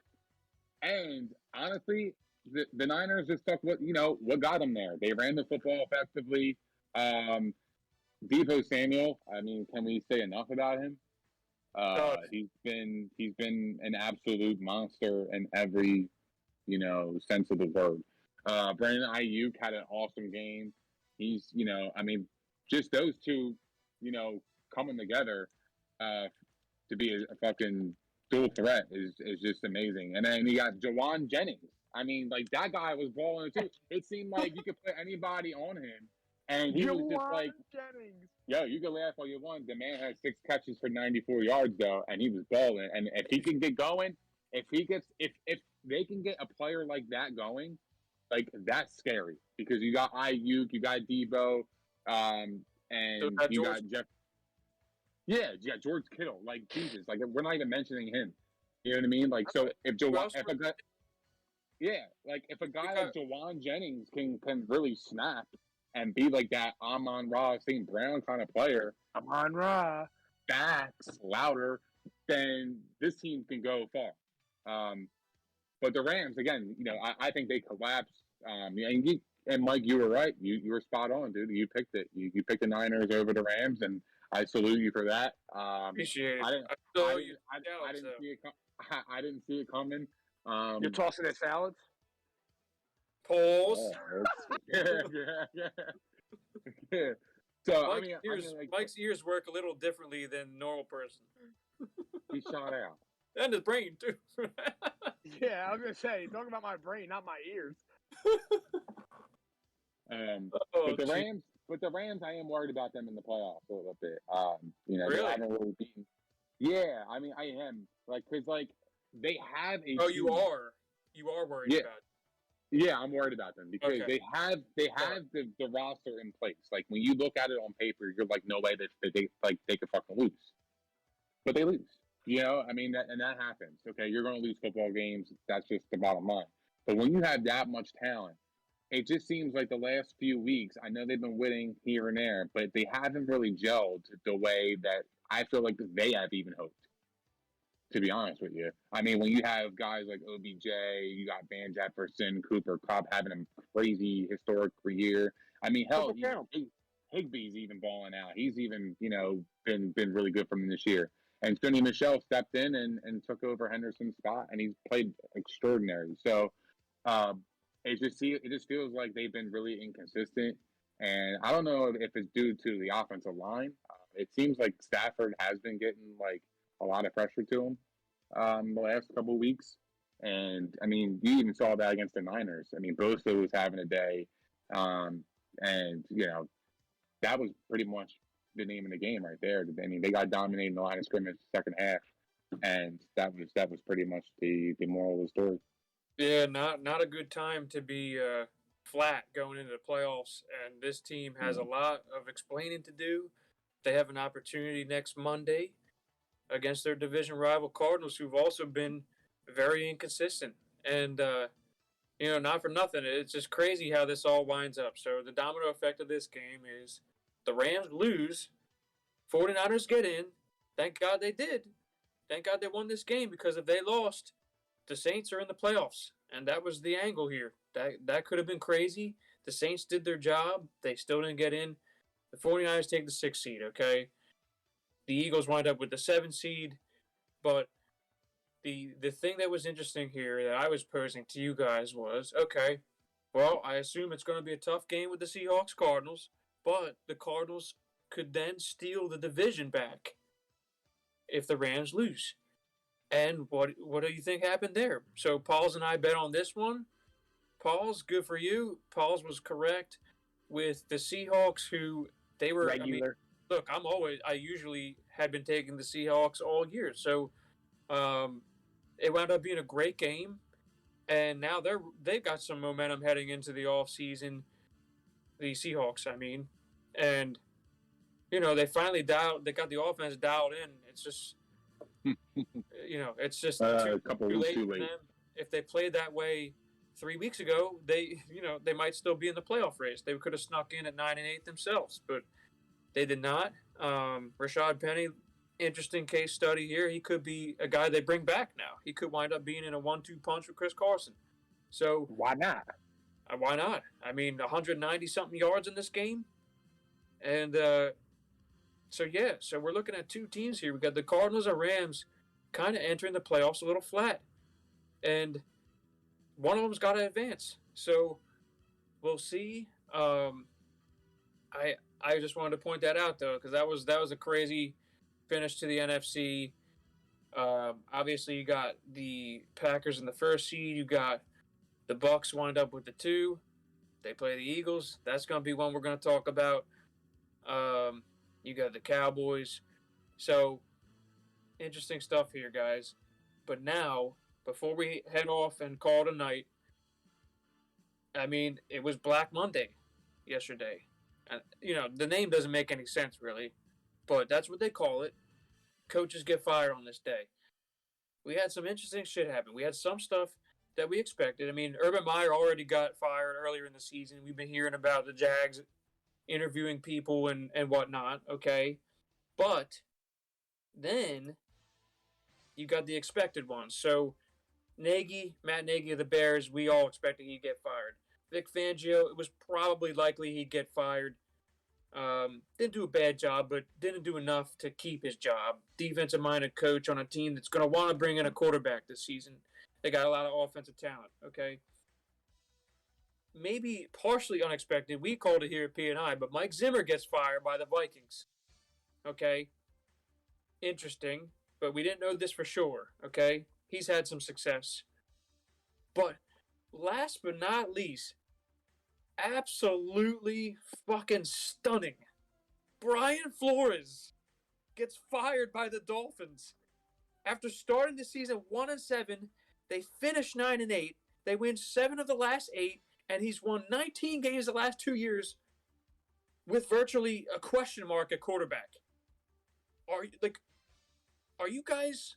and honestly, the Niners just stuck with, what got them there. They ran the football effectively. Deebo Samuel, I mean, can we say enough about him? He's been an absolute monster in every, sense of the word. Brandon Ayuk had an awesome game. He's, just those two, coming together to be a fucking dual threat is just amazing. And then you got Jawan Jennings. I mean, like, that guy was balling too. It seemed like you could put anybody on him, and he was just like, Jennings. Yo, you can laugh all you want. The man has 6 catches for 94 yards though, and he was balling. And if he can get going, if they can get a player like that going, like, that's scary because you got Ayuk, you got Deebo, and you got Jeff. Yeah, George Kittle. Like, Jesus, like, we're not even mentioning him. You know what I mean? Like, so if a guy like Jawan Jennings can really snap and be like that Amon-Ra St. Brown kind of player, Amon-Ra, backs louder, then this team can go far. But the Rams, again, I think they collapsed. And Mike, you were right. You were spot on, dude. You picked it. You picked the Niners over the Rams, and I salute you for that. Appreciate it. I didn't see it coming. You're tossing at salads? Pause. Yeah. So Mike's ears work a little differently than a normal person. He shot out. And his brain too. Yeah, I was gonna say, talking about my brain, not my ears. But the Rams, I am worried about them in the playoffs a little bit. Really? They haven't really beaten. Yeah, I mean, I am because they have a. Oh, you are worried about it. Yeah, I'm worried about them because they have the roster in place. Like, when you look at it on paper, you're like, no way that they could fucking lose, but they lose. I mean, that happens. Okay, you're going to lose football games. That's just the bottom line. But when you have that much talent, it just seems like the last few weeks, I know they've been winning here and there, but they haven't really gelled the way that I feel like they have even hoped, to be honest with you. I mean, when you have guys like OBJ, you got Van Jefferson, Cooper Kupp having a crazy historic year. I mean, hell, Higbee's even balling out. He's even, been really good for him this year. And Sony Michel stepped in and took over Henderson's spot, and he's played extraordinary. So it just feels like they've been really inconsistent. And I don't know if it's due to the offensive line. It seems like Stafford has been getting, like, a lot of pressure to him the last couple of weeks. And, I mean, you even saw that against the Niners. I mean, Bosa was having a day. And, that was pretty much the name of the game right there. I mean, they got dominated in the line of scrimmage second half, and that was pretty much the moral of the story. Yeah, not a good time to be flat going into the playoffs, and this team has a lot of explaining to do. They have an opportunity next Monday against their division rival Cardinals, who've also been very inconsistent. And, not for nothing, it's just crazy how this all winds up. So the domino effect of this game is The Rams lose. 49ers get in. Thank God they did. Thank God they won this game, because if they lost, the Saints are in the playoffs. And that was the angle here. That could have been crazy. The Saints did their job. They still didn't get in. The 49ers take the 6th seed, okay? The Eagles wind up with the 7th seed. But the thing that was interesting here that I was posing to you guys was, okay, well, I assume it's going to be a tough game with the Seahawks-Cardinals, but the Cardinals could then steal the division back if the Rams lose. And what do you think happened there? So Pauls and I bet on this one. Pauls, good for you. Pauls was correct with the Seahawks, who they were. Regular. I mean, look, I usually had been taking the Seahawks all year, so it wound up being a great game, and now they've got some momentum heading into the off season. The Seahawks, I mean, and they finally got the offense dialed in. It's just it's just a couple too weeks late too for late. them. If they played that way 3 weeks ago, they might still be in the playoff race. They could have snuck in at 9-8 themselves, but they did not. Rashad Penny, interesting case study here. He could be a guy they bring back now. He could wind up being in a 1-2 punch with Chris Carson. So why not? Why not? I mean, 190-something yards in this game. And so we're looking at two teams here. We got the Cardinals and Rams kind of entering the playoffs a little flat. And one of them's got to advance. So we'll see. I just wanted to point that out, though, because that was a crazy finish to the NFC. Obviously, you got the Packers in the 1st seed. You got the Bucs wind up with the 2. They play the Eagles. That's going to be one we're going to talk about. You got the Cowboys. So, interesting stuff here, guys. But now, before we head off and call it a night, I mean, it was Black Monday yesterday. And, the name doesn't make any sense, really. But that's what they call it. Coaches get fired on this day. We had some interesting shit happen. We had some stuff that we expected. I mean, Urban Meyer already got fired earlier in the season. We've been hearing about the Jags interviewing people and whatnot, okay? But then you got the expected ones. So Matt Nagy of the Bears, we all expected he'd get fired. Vic Fangio, it was probably likely he'd get fired. Didn't do a bad job, but didn't do enough to keep his job. Defensive-minded coach on a team that's going to want to bring in a quarterback this season. They got a lot of offensive talent, okay? Maybe partially unexpected. We called it here at P&I, but Mike Zimmer gets fired by the Vikings. Okay? Interesting, but we didn't know this for sure, okay? He's had some success. But last but not least, absolutely fucking stunning, Brian Flores gets fired by the Dolphins. After starting the season 1-7, they finish 9-8. They win 7 of the last 8, and he's won 19 games the last 2 years with virtually a question mark at quarterback. Are you guys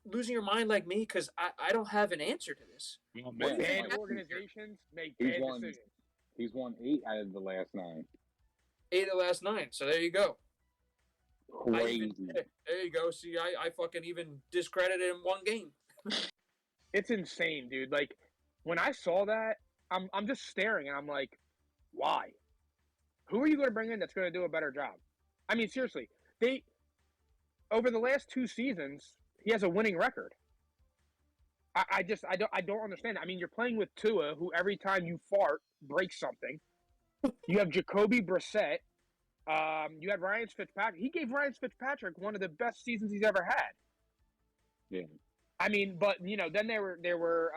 losing your mind like me? Because I don't have an answer to this. Oh, man. Bad organizations make bad decisions. He's won 8 out of the last 9. 8 of the last 9. So there you go. Crazy. There you go. See, I fucking even discredited him one game. It's insane, dude. Like, when I saw that, I'm just staring, and I'm like, why? Who are you going to bring in that's going to do a better job? I mean, seriously, over the last 2 seasons, he has a winning record. I don't understand. I mean, you're playing with Tua, who every time you fart breaks something. You have Jacoby Brissett. You had Ryan Fitzpatrick. He gave Ryan Fitzpatrick one of the best seasons he's ever had. Yeah. I mean, but then there were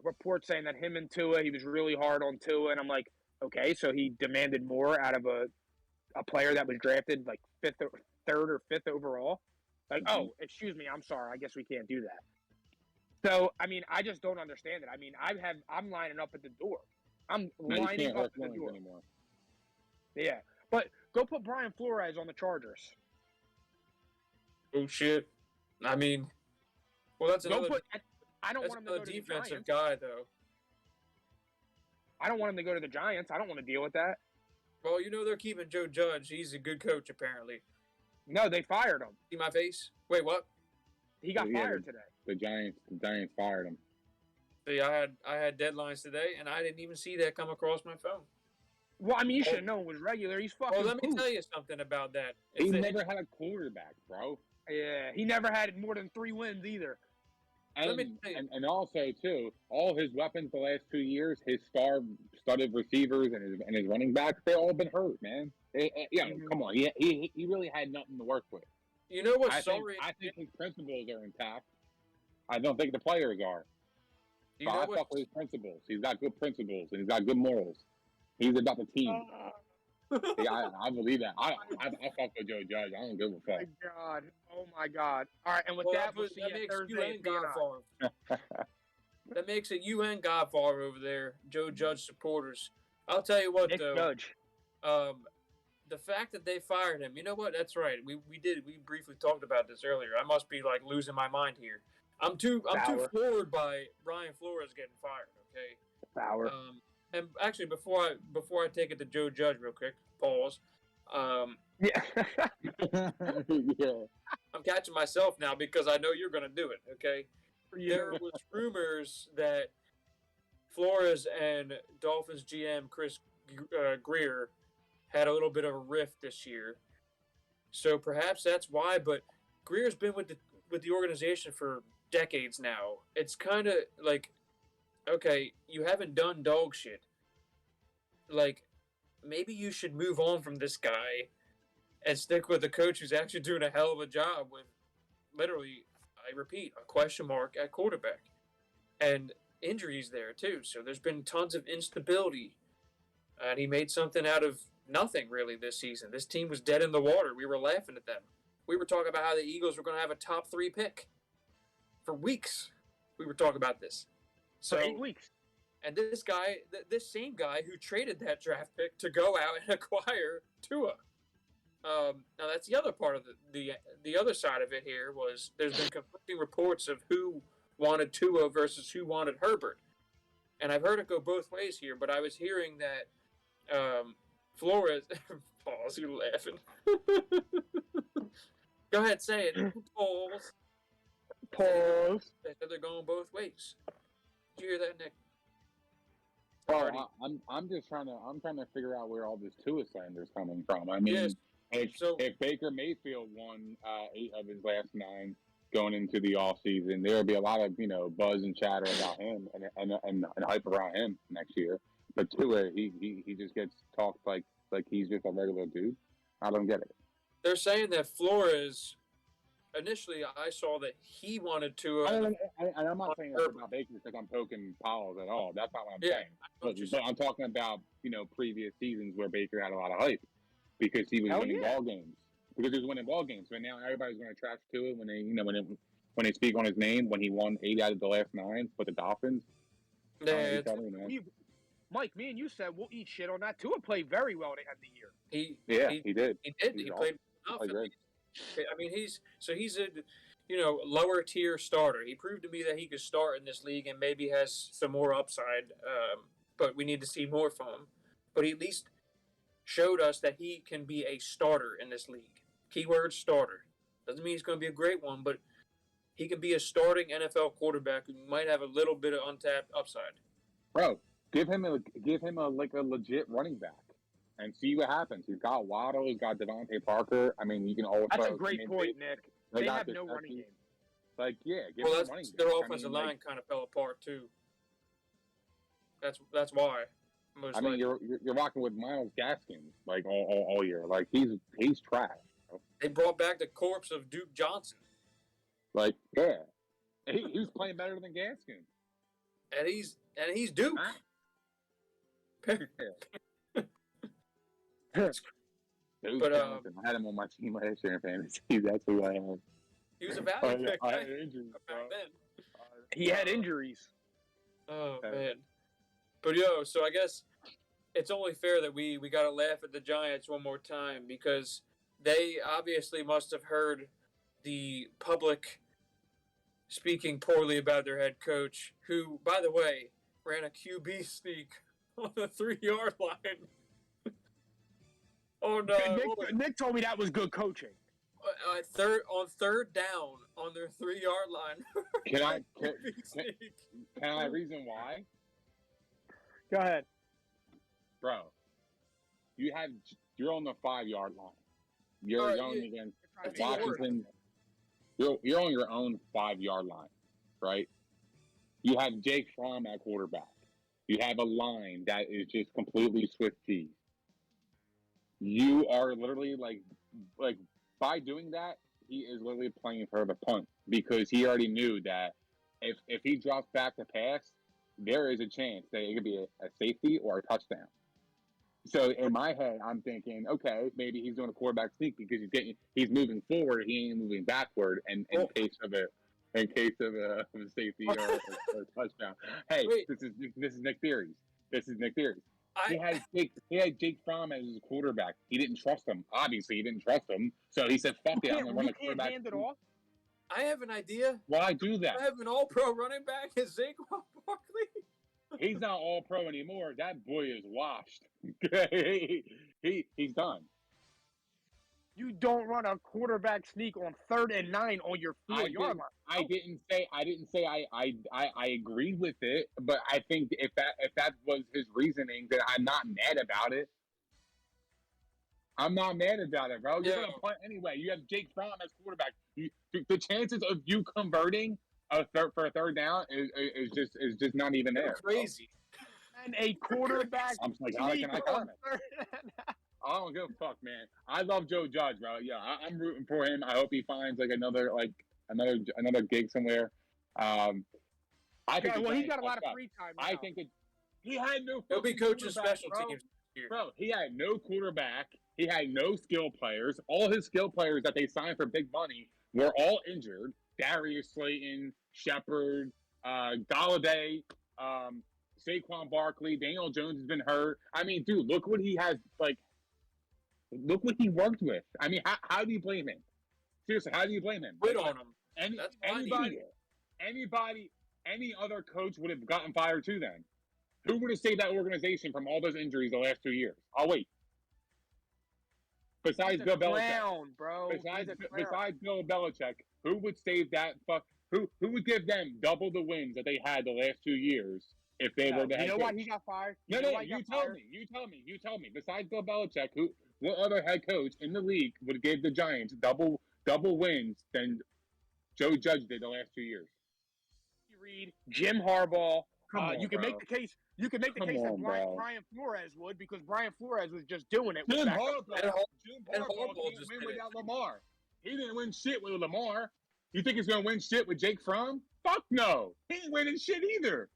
reports saying that him and Tua, he was really hard on Tua, and I'm like, okay, so he demanded more out of a player that was drafted like 3rd or 5th overall. Like, oh, excuse me, I'm sorry, I guess we can't do that. So, I mean, I just don't understand it. I mean, I'm lining up at the door. I'm lining up at the door anymore. Yeah, but go put Brian Flores on the Chargers. Oh shit! I mean, well, that's another. I don't want him to go to the defensive Giants. guy, though. I don't want him to go to the Giants. I don't want to deal with that. Well, they're keeping Joe Judge. He's a good coach, apparently. No, they fired him. See my face? Wait, what? He got fired today. The Giants fired him. See, I had deadlines today, and I didn't even see that come across my phone. Well, I mean, you should have known it was regular. He's fucking. Well, let me tell you something about that. He never had a quarterback, bro. Yeah, he never had more than 3 wins either. And also too, all his weapons the last 2 years, his star-studded receivers and his running backs, they all been hurt, man. Come on, he really had nothing to work with. You know what? I think his principles are intact. I don't think the players are. I fuck with his principles. He's got good principles and he's got good morals. He's about the team. Yeah, I believe that. I fuck with Joe Judge. I don't give a fuck. Oh my god! All right, and with we'll see you Thursday. That makes it you and Godfather over there, Joe Judge supporters. I'll tell you what, Nick though. Judge. The fact that they fired him, you know what? That's right. We briefly talked about this earlier. I must be like losing my mind here. I'm too floored by Brian Flores getting fired. Okay. Power. And actually, before I take it to Joe Judge real quick, pause. Yeah. Yeah. I'm catching myself now because I know you're going to do it, okay? There was rumors that Flores and Dolphins GM Chris Grier had a little bit of a rift this year. So perhaps that's why, but Grier's been with the organization for decades now. It's kind of like, okay, you haven't done dog shit. Like, maybe you should move on from this guy and stick with the coach who's actually doing a hell of a job with, literally, I repeat, a question mark at quarterback. And injuries there, too. So there's been tons of instability. And he made something out of nothing, really, this season. This team was dead in the water. We were laughing at them. We were talking about how the Eagles were going to have a top 3 pick. For weeks, we were talking about this. So, for 8 weeks. And this guy, this same guy who traded that draft pick to go out and acquire Tua. Now that's the other part of the other side of it here was there's been conflicting reports of who wanted Tua versus who wanted Herbert. And I've heard it go both ways here, but I was hearing that Flores pause, you laughing. Go ahead, say it. Pause. Pause. They said they're going both ways. Did you hear that, Nick? Oh, I'm just trying to figure out where all this Tua slander is coming from. I mean, if Baker Mayfield won 8 of his last 9 going into the offseason, there would be a lot of buzz and chatter about him and hype around him next year. But Tua, he just gets talked like he's just a regular dude. I don't get it. They're saying that Flores. Initially, I saw that he wanted to. And I'm not saying that about Baker because I'm poking Powell at all. That's not what I'm saying. But I'm talking about previous seasons where Baker had a lot of hype because he was winning ball games. Because he was winning ball games. So now everybody's going to trash to it when they speak on his name when he won 8 out of the last 9 with the Dolphins. Yeah, Mike, me and you said we'll eat shit on that. Tua played very well at the year. He did. He did. He played enough. I mean, he's a lower tier starter. He proved to me that he could start in this league and maybe has some more upside. But we need to see more from him. But he at least showed us that he can be a starter in this league. Keyword starter. Doesn't mean he's going to be a great one, but he can be a starting NFL quarterback who might have a little bit of untapped upside. Bro, give him a legit running back. And see what happens. He's got Waddle. He's got Devontae Parker. I mean, you can always. That's a great point, Nick. They have no running game. Give them running their offensive line kind of fell apart too. That's why. You're rocking with Myles Gaskin all year. Like he's trash. Bro. They brought back the corpse of Duke Johnson. He was playing better than Gaskin. And he's Duke. Huh? But I had him on my team last year in fantasy. That's who I had. He was a value pick. I had injuries, bro. He had injuries. Oh man. But so I guess it's only fair that we gotta laugh at the Giants one more time because they obviously must have heard the public speaking poorly about their head coach, who, by the way, ran a QB sneak on the 3-yard line. Oh no! Nick told me that was good coaching. On third down on their 3-yard line. Can I reason why? Go ahead, bro. You're on the 5-yard line. You're going against Washington. You're on your own 5-yard line, right? You have Jake Fromm at quarterback. You have a line that is just completely Swift cheese. You are literally like by doing that, he is literally playing for the punt because he already knew that if he drops back to pass, there is a chance that it could be a safety or a touchdown. So in my head, I'm thinking, okay, maybe he's doing a quarterback sneak because he's moving forward, he ain't moving backward, and in case of a safety or a touchdown. Hey, wait. This is Nick Theory's. He had Jake Fromm as his quarterback. He didn't trust him. Obviously, he didn't trust him. So he said, "Fuck it, I'm gonna run the quarterback." Hand it off. I have an idea. Why do that? I have an All-Pro running back as Saquon Barkley. He's not All-Pro anymore. That boy is washed. He's done. You don't run a quarterback sneak on 3rd and 9 on your 4-yard line. I didn't say I agreed with it, but I think if that was his reasoning, then I'm not mad about it. I'm not mad about it, bro. You're gonna punt anyway. You have Jake Fromm as quarterback. The chances of you converting for a 3rd down is just not even there. Crazy. And a quarterback. I'm psychotic and iconic. I don't give a fuck, man. I love Joe Judge, bro. Yeah, I'm rooting for him. I hope he finds another gig somewhere. I think. Yeah, well, he's got a lot of free time now. I think he had no. He'll be coaching special teams here. Bro, he had no quarterback. He had no skill players. All his skill players that they signed for big money were all injured. Darius Slayton, Shepard, Galladay, Saquon Barkley, Daniel Jones has been hurt. I mean, dude, look what he has Look what he worked with. I mean, how do you blame him? Seriously, how do you blame him? Quit on him. Any other coach would have gotten fired too then. Who would have saved that organization from all those injuries the last 2 years? I'll wait. Besides Bill Belichick. Bro. Besides Bill Belichick, who would save that who would give them double the wins that they had the last 2 years if they were the head coach? You know why he got fired? You tell me. Besides Bill Belichick, what other head coach in the league would give the Giants double wins than Joe Judge did the last 2 years? Reed, Jim Harbaugh. You can make the case. You can make the case that Brian Flores would, because Brian Flores was just doing it. Jim Harbaugh didn't win without Lamar. He didn't win shit with Lamar. You think he's gonna win shit with Jake Fromm? Fuck no. He ain't winning shit either.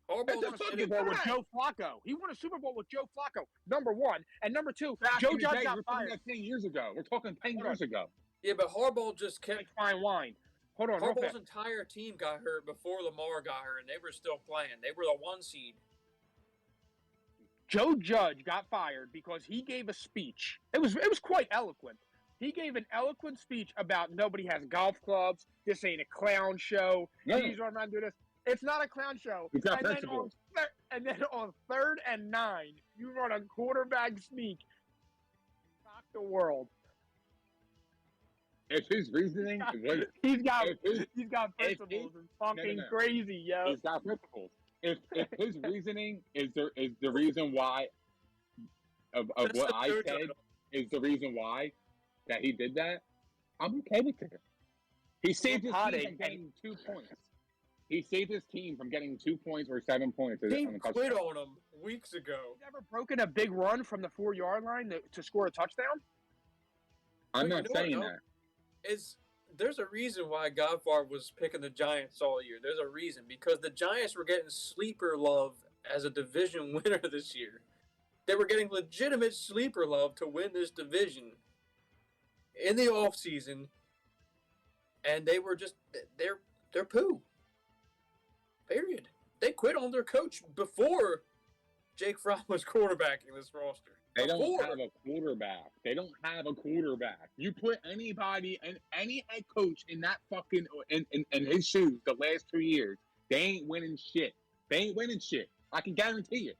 Harbaugh won a Super Bowl with Joe Flacco. He won a Super Bowl with Joe Flacco, number one. And number two, Joe Judge got fired. 10 years ago. We're talking 10 years ago. Yeah, but Harbaugh just kept fine wine. Hold on. Harbaugh's entire team got hurt before Lamar got hurt, and they were still playing. They were the 1 seed. Joe Judge got fired because he gave a speech. It was quite eloquent. He gave an eloquent speech about nobody has golf clubs. This ain't a clown show. He's running around doing this. It's not a clown show. It's not principles. And then on 3rd and 9, you run a quarterback sneak. Shock the world. If his reasoning was he's got principles. It's fucking crazy, yo. He's got principles. If his reasoning is the reason why of what I said is the reason why that he did that, I'm okay with it. He saved his team from getting 2 points. He saved his team from getting 2 points or 7 points. He quit on him weeks ago. He's ever broken a big run from the 4-yard line to score a touchdown? I'm not saying that. There's a reason why Godfather was picking the Giants all year. There's a reason, because the Giants were getting sleeper love as a division winner this year. They were getting legitimate sleeper love to win this division in the offseason, and they were just they're poo. Period. They quit on their coach before Jake Fromm was quarterbacking this roster. They don't have a quarterback. You put anybody and any head coach in that fucking in his shoes the last 2 years, they ain't winning shit. I can guarantee it.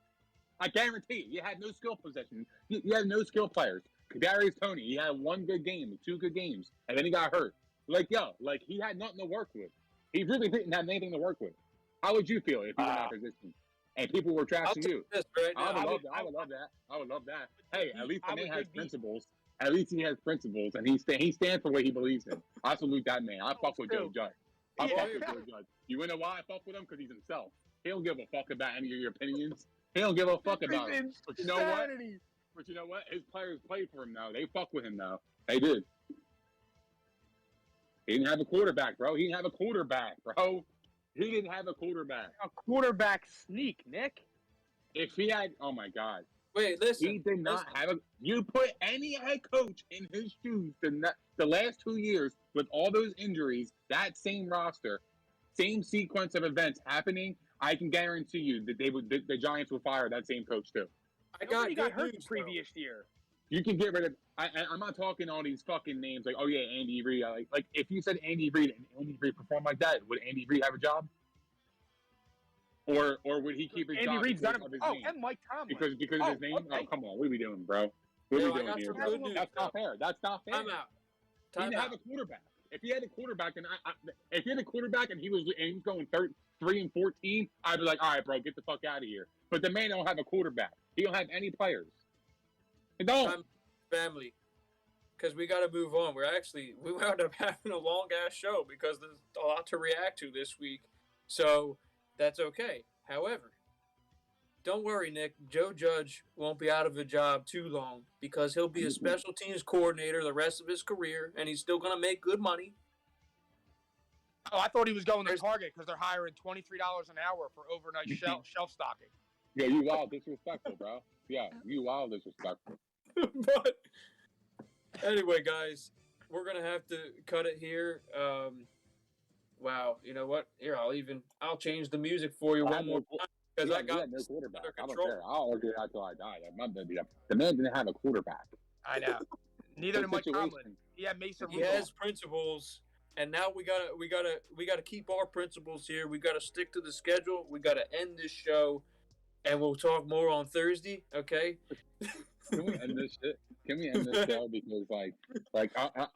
I guarantee you had no skill possession. You had no skill players. Kadarius Toney, he had one good game, 2 good games, and then he got hurt. He had nothing to work with. He really didn't have anything to work with. How would you feel if you were in that position and people were I'll trashing tell you? this right now. I would love that. I would love that. Hey, at least the man has principles. At least he has principles, and he stands for what he believes in. I salute that man. I fuck with Joe Judge. I fuck with Joe Judge. You know why I fuck with him? Because he's himself. He don't give a fuck about any of your opinions. He don't give a fuck about it. But you know what? His players played for him now. They fuck with him now. They did. He didn't have a quarterback, bro. He didn't have a quarterback. A quarterback sneak, Nick. If he had, oh my God. Wait, listen. He did not have a. You put any head coach in his shoes the last 2 years with all those injuries, that same roster, same sequence of events happening. I can guarantee you that the Giants would fire that same coach too. Nobody got hurt the previous year. You can get rid of. I'm not talking all these fucking names like, oh yeah, Andy Reid. Like if you said Andy Reid and Andy Reid performed like that, would Andy Reid have a job? Or would he keep his job? Andy Reid's done it. Oh, and Mike Tomlin. Because of his name? Okay. Oh, come on. What are we doing, bro? What are we doing here? That's not fair. That's not fair. Time out. He didn't have a quarterback. If he had a quarterback and he was going 3-14, I'd be like, all right, bro, get the fuck out of here. But the man don't have a quarterback. He don't have any players. He don't. Family. Because we got to move on. We wound up having a long ass show because there's a lot to react to this week. So that's okay. However, don't worry, Nick. Joe Judge won't be out of a job too long because he'll be a special teams coordinator the rest of his career, and he's still going to make good money. Oh, I thought he was going to Target because they're hiring $23 an hour for overnight shelf stocking. Yeah, you wild disrespectful, bro. Yeah, you wild disrespectful. But anyway, guys, we're going to have to cut it here. Wow, you know what? Here, I'll change the music for you one more time because I got no quarterback. I don't care. I'll argue that till I die. The man didn't have a quarterback. I know. Neither did Mike Tomlin. He had Mason Rudolph. He has principles, and now we gotta keep our principles here. We gotta stick to the schedule. We gotta end this show, and we'll talk more on Thursday. Okay? Can we end this shit? Can we end this show? Because I kind of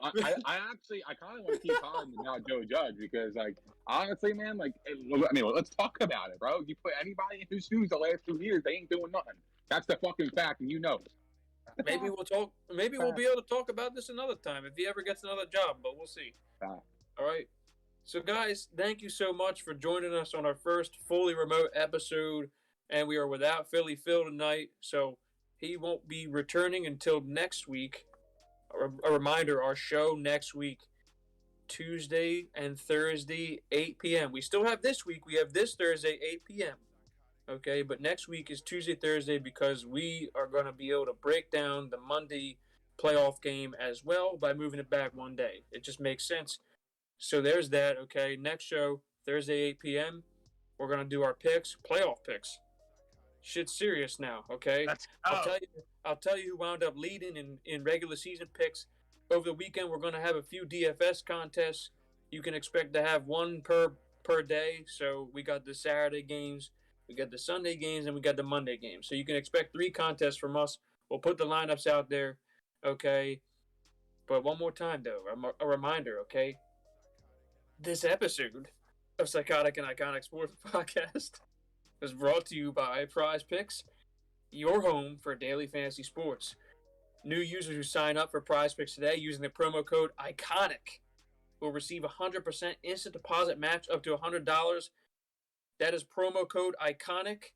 want to keep calling about Joe Judge because honestly, man, let's talk about it, bro. You put anybody in his shoes the last 2 years, they ain't doing nothing. That's the fucking fact, and you know it. Maybe we'll talk. Maybe we'll be able to talk about this another time if he ever gets another job. But we'll see. All right. So, guys, thank you so much for joining us on our first fully remote episode, and we are without Philly Phil tonight, so he won't be returning until next week. A reminder: our show next week, Tuesday and Thursday, 8 p.m. We still have this week. We have this Thursday, 8 p.m. Okay, but next week is Tuesday, Thursday because we are going to be able to break down the Monday playoff game as well by moving it back one day. It just makes sense. So there's that, okay? Next show, Thursday, 8 p.m. We're going to do our picks, playoff picks. Shit's serious now, okay? I'll tell you who wound up leading in regular season picks. Over the weekend, we're going to have a few DFS contests. You can expect to have one per day. So we got the Saturday games, we got the Sunday games, and we got the Monday games. So you can expect 3 contests from us. We'll put the lineups out there, okay? But one more time, though, a reminder, okay? This episode of Psychotic and Iconic Sports Podcast is brought to you by Prize Picks, your home for daily fantasy sports. New users who sign up for Prize Picks today using the promo code ICONIC will receive a 100% instant deposit match up to $100. That is promo code ICONIC.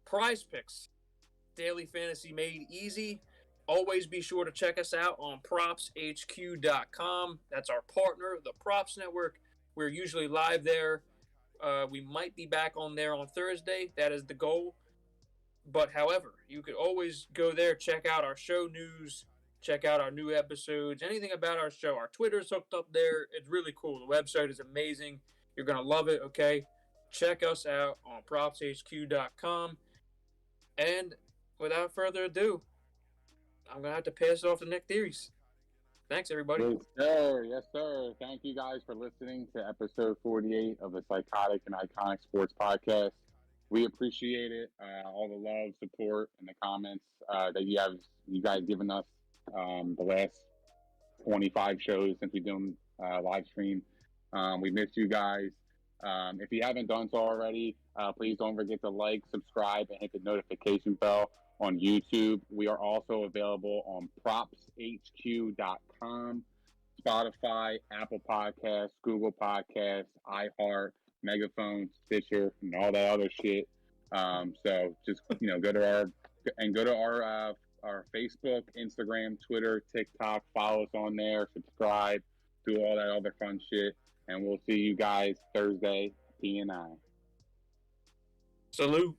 Prize Picks, daily fantasy made easy. Always be sure to check us out on propshq.com. That's our partner, the Props Network. We're usually live there. We might be back on there on Thursday. That is the goal. But however, you could always go there, check out our show news, check out our new episodes, anything about our show. Our Twitter's hooked up there. It's really cool. The website is amazing. You're going to love it, okay? Check us out on propshq.com. And without further ado, I'm going to have to pass it off to Nick Theories. Thanks, everybody. Yes, sir. Yes, sir. Thank you guys for listening to episode 48 of the Psychotic and Iconic Sports Podcast. We appreciate it. All the love, support, and the comments that you guys given us the last 25 shows since we've done live stream. We miss you guys. If you haven't done so already, please don't forget to like, subscribe, and hit the notification bell on YouTube. We are also available on propshq.com, Spotify, Apple Podcasts, Google Podcasts, iHeart, Megaphone, Stitcher, and all that other shit. So just go to our Facebook, Instagram, Twitter, TikTok. Follow us on there. Subscribe. Do all that other fun shit. And we'll see you guys Thursday, P&I. Salute.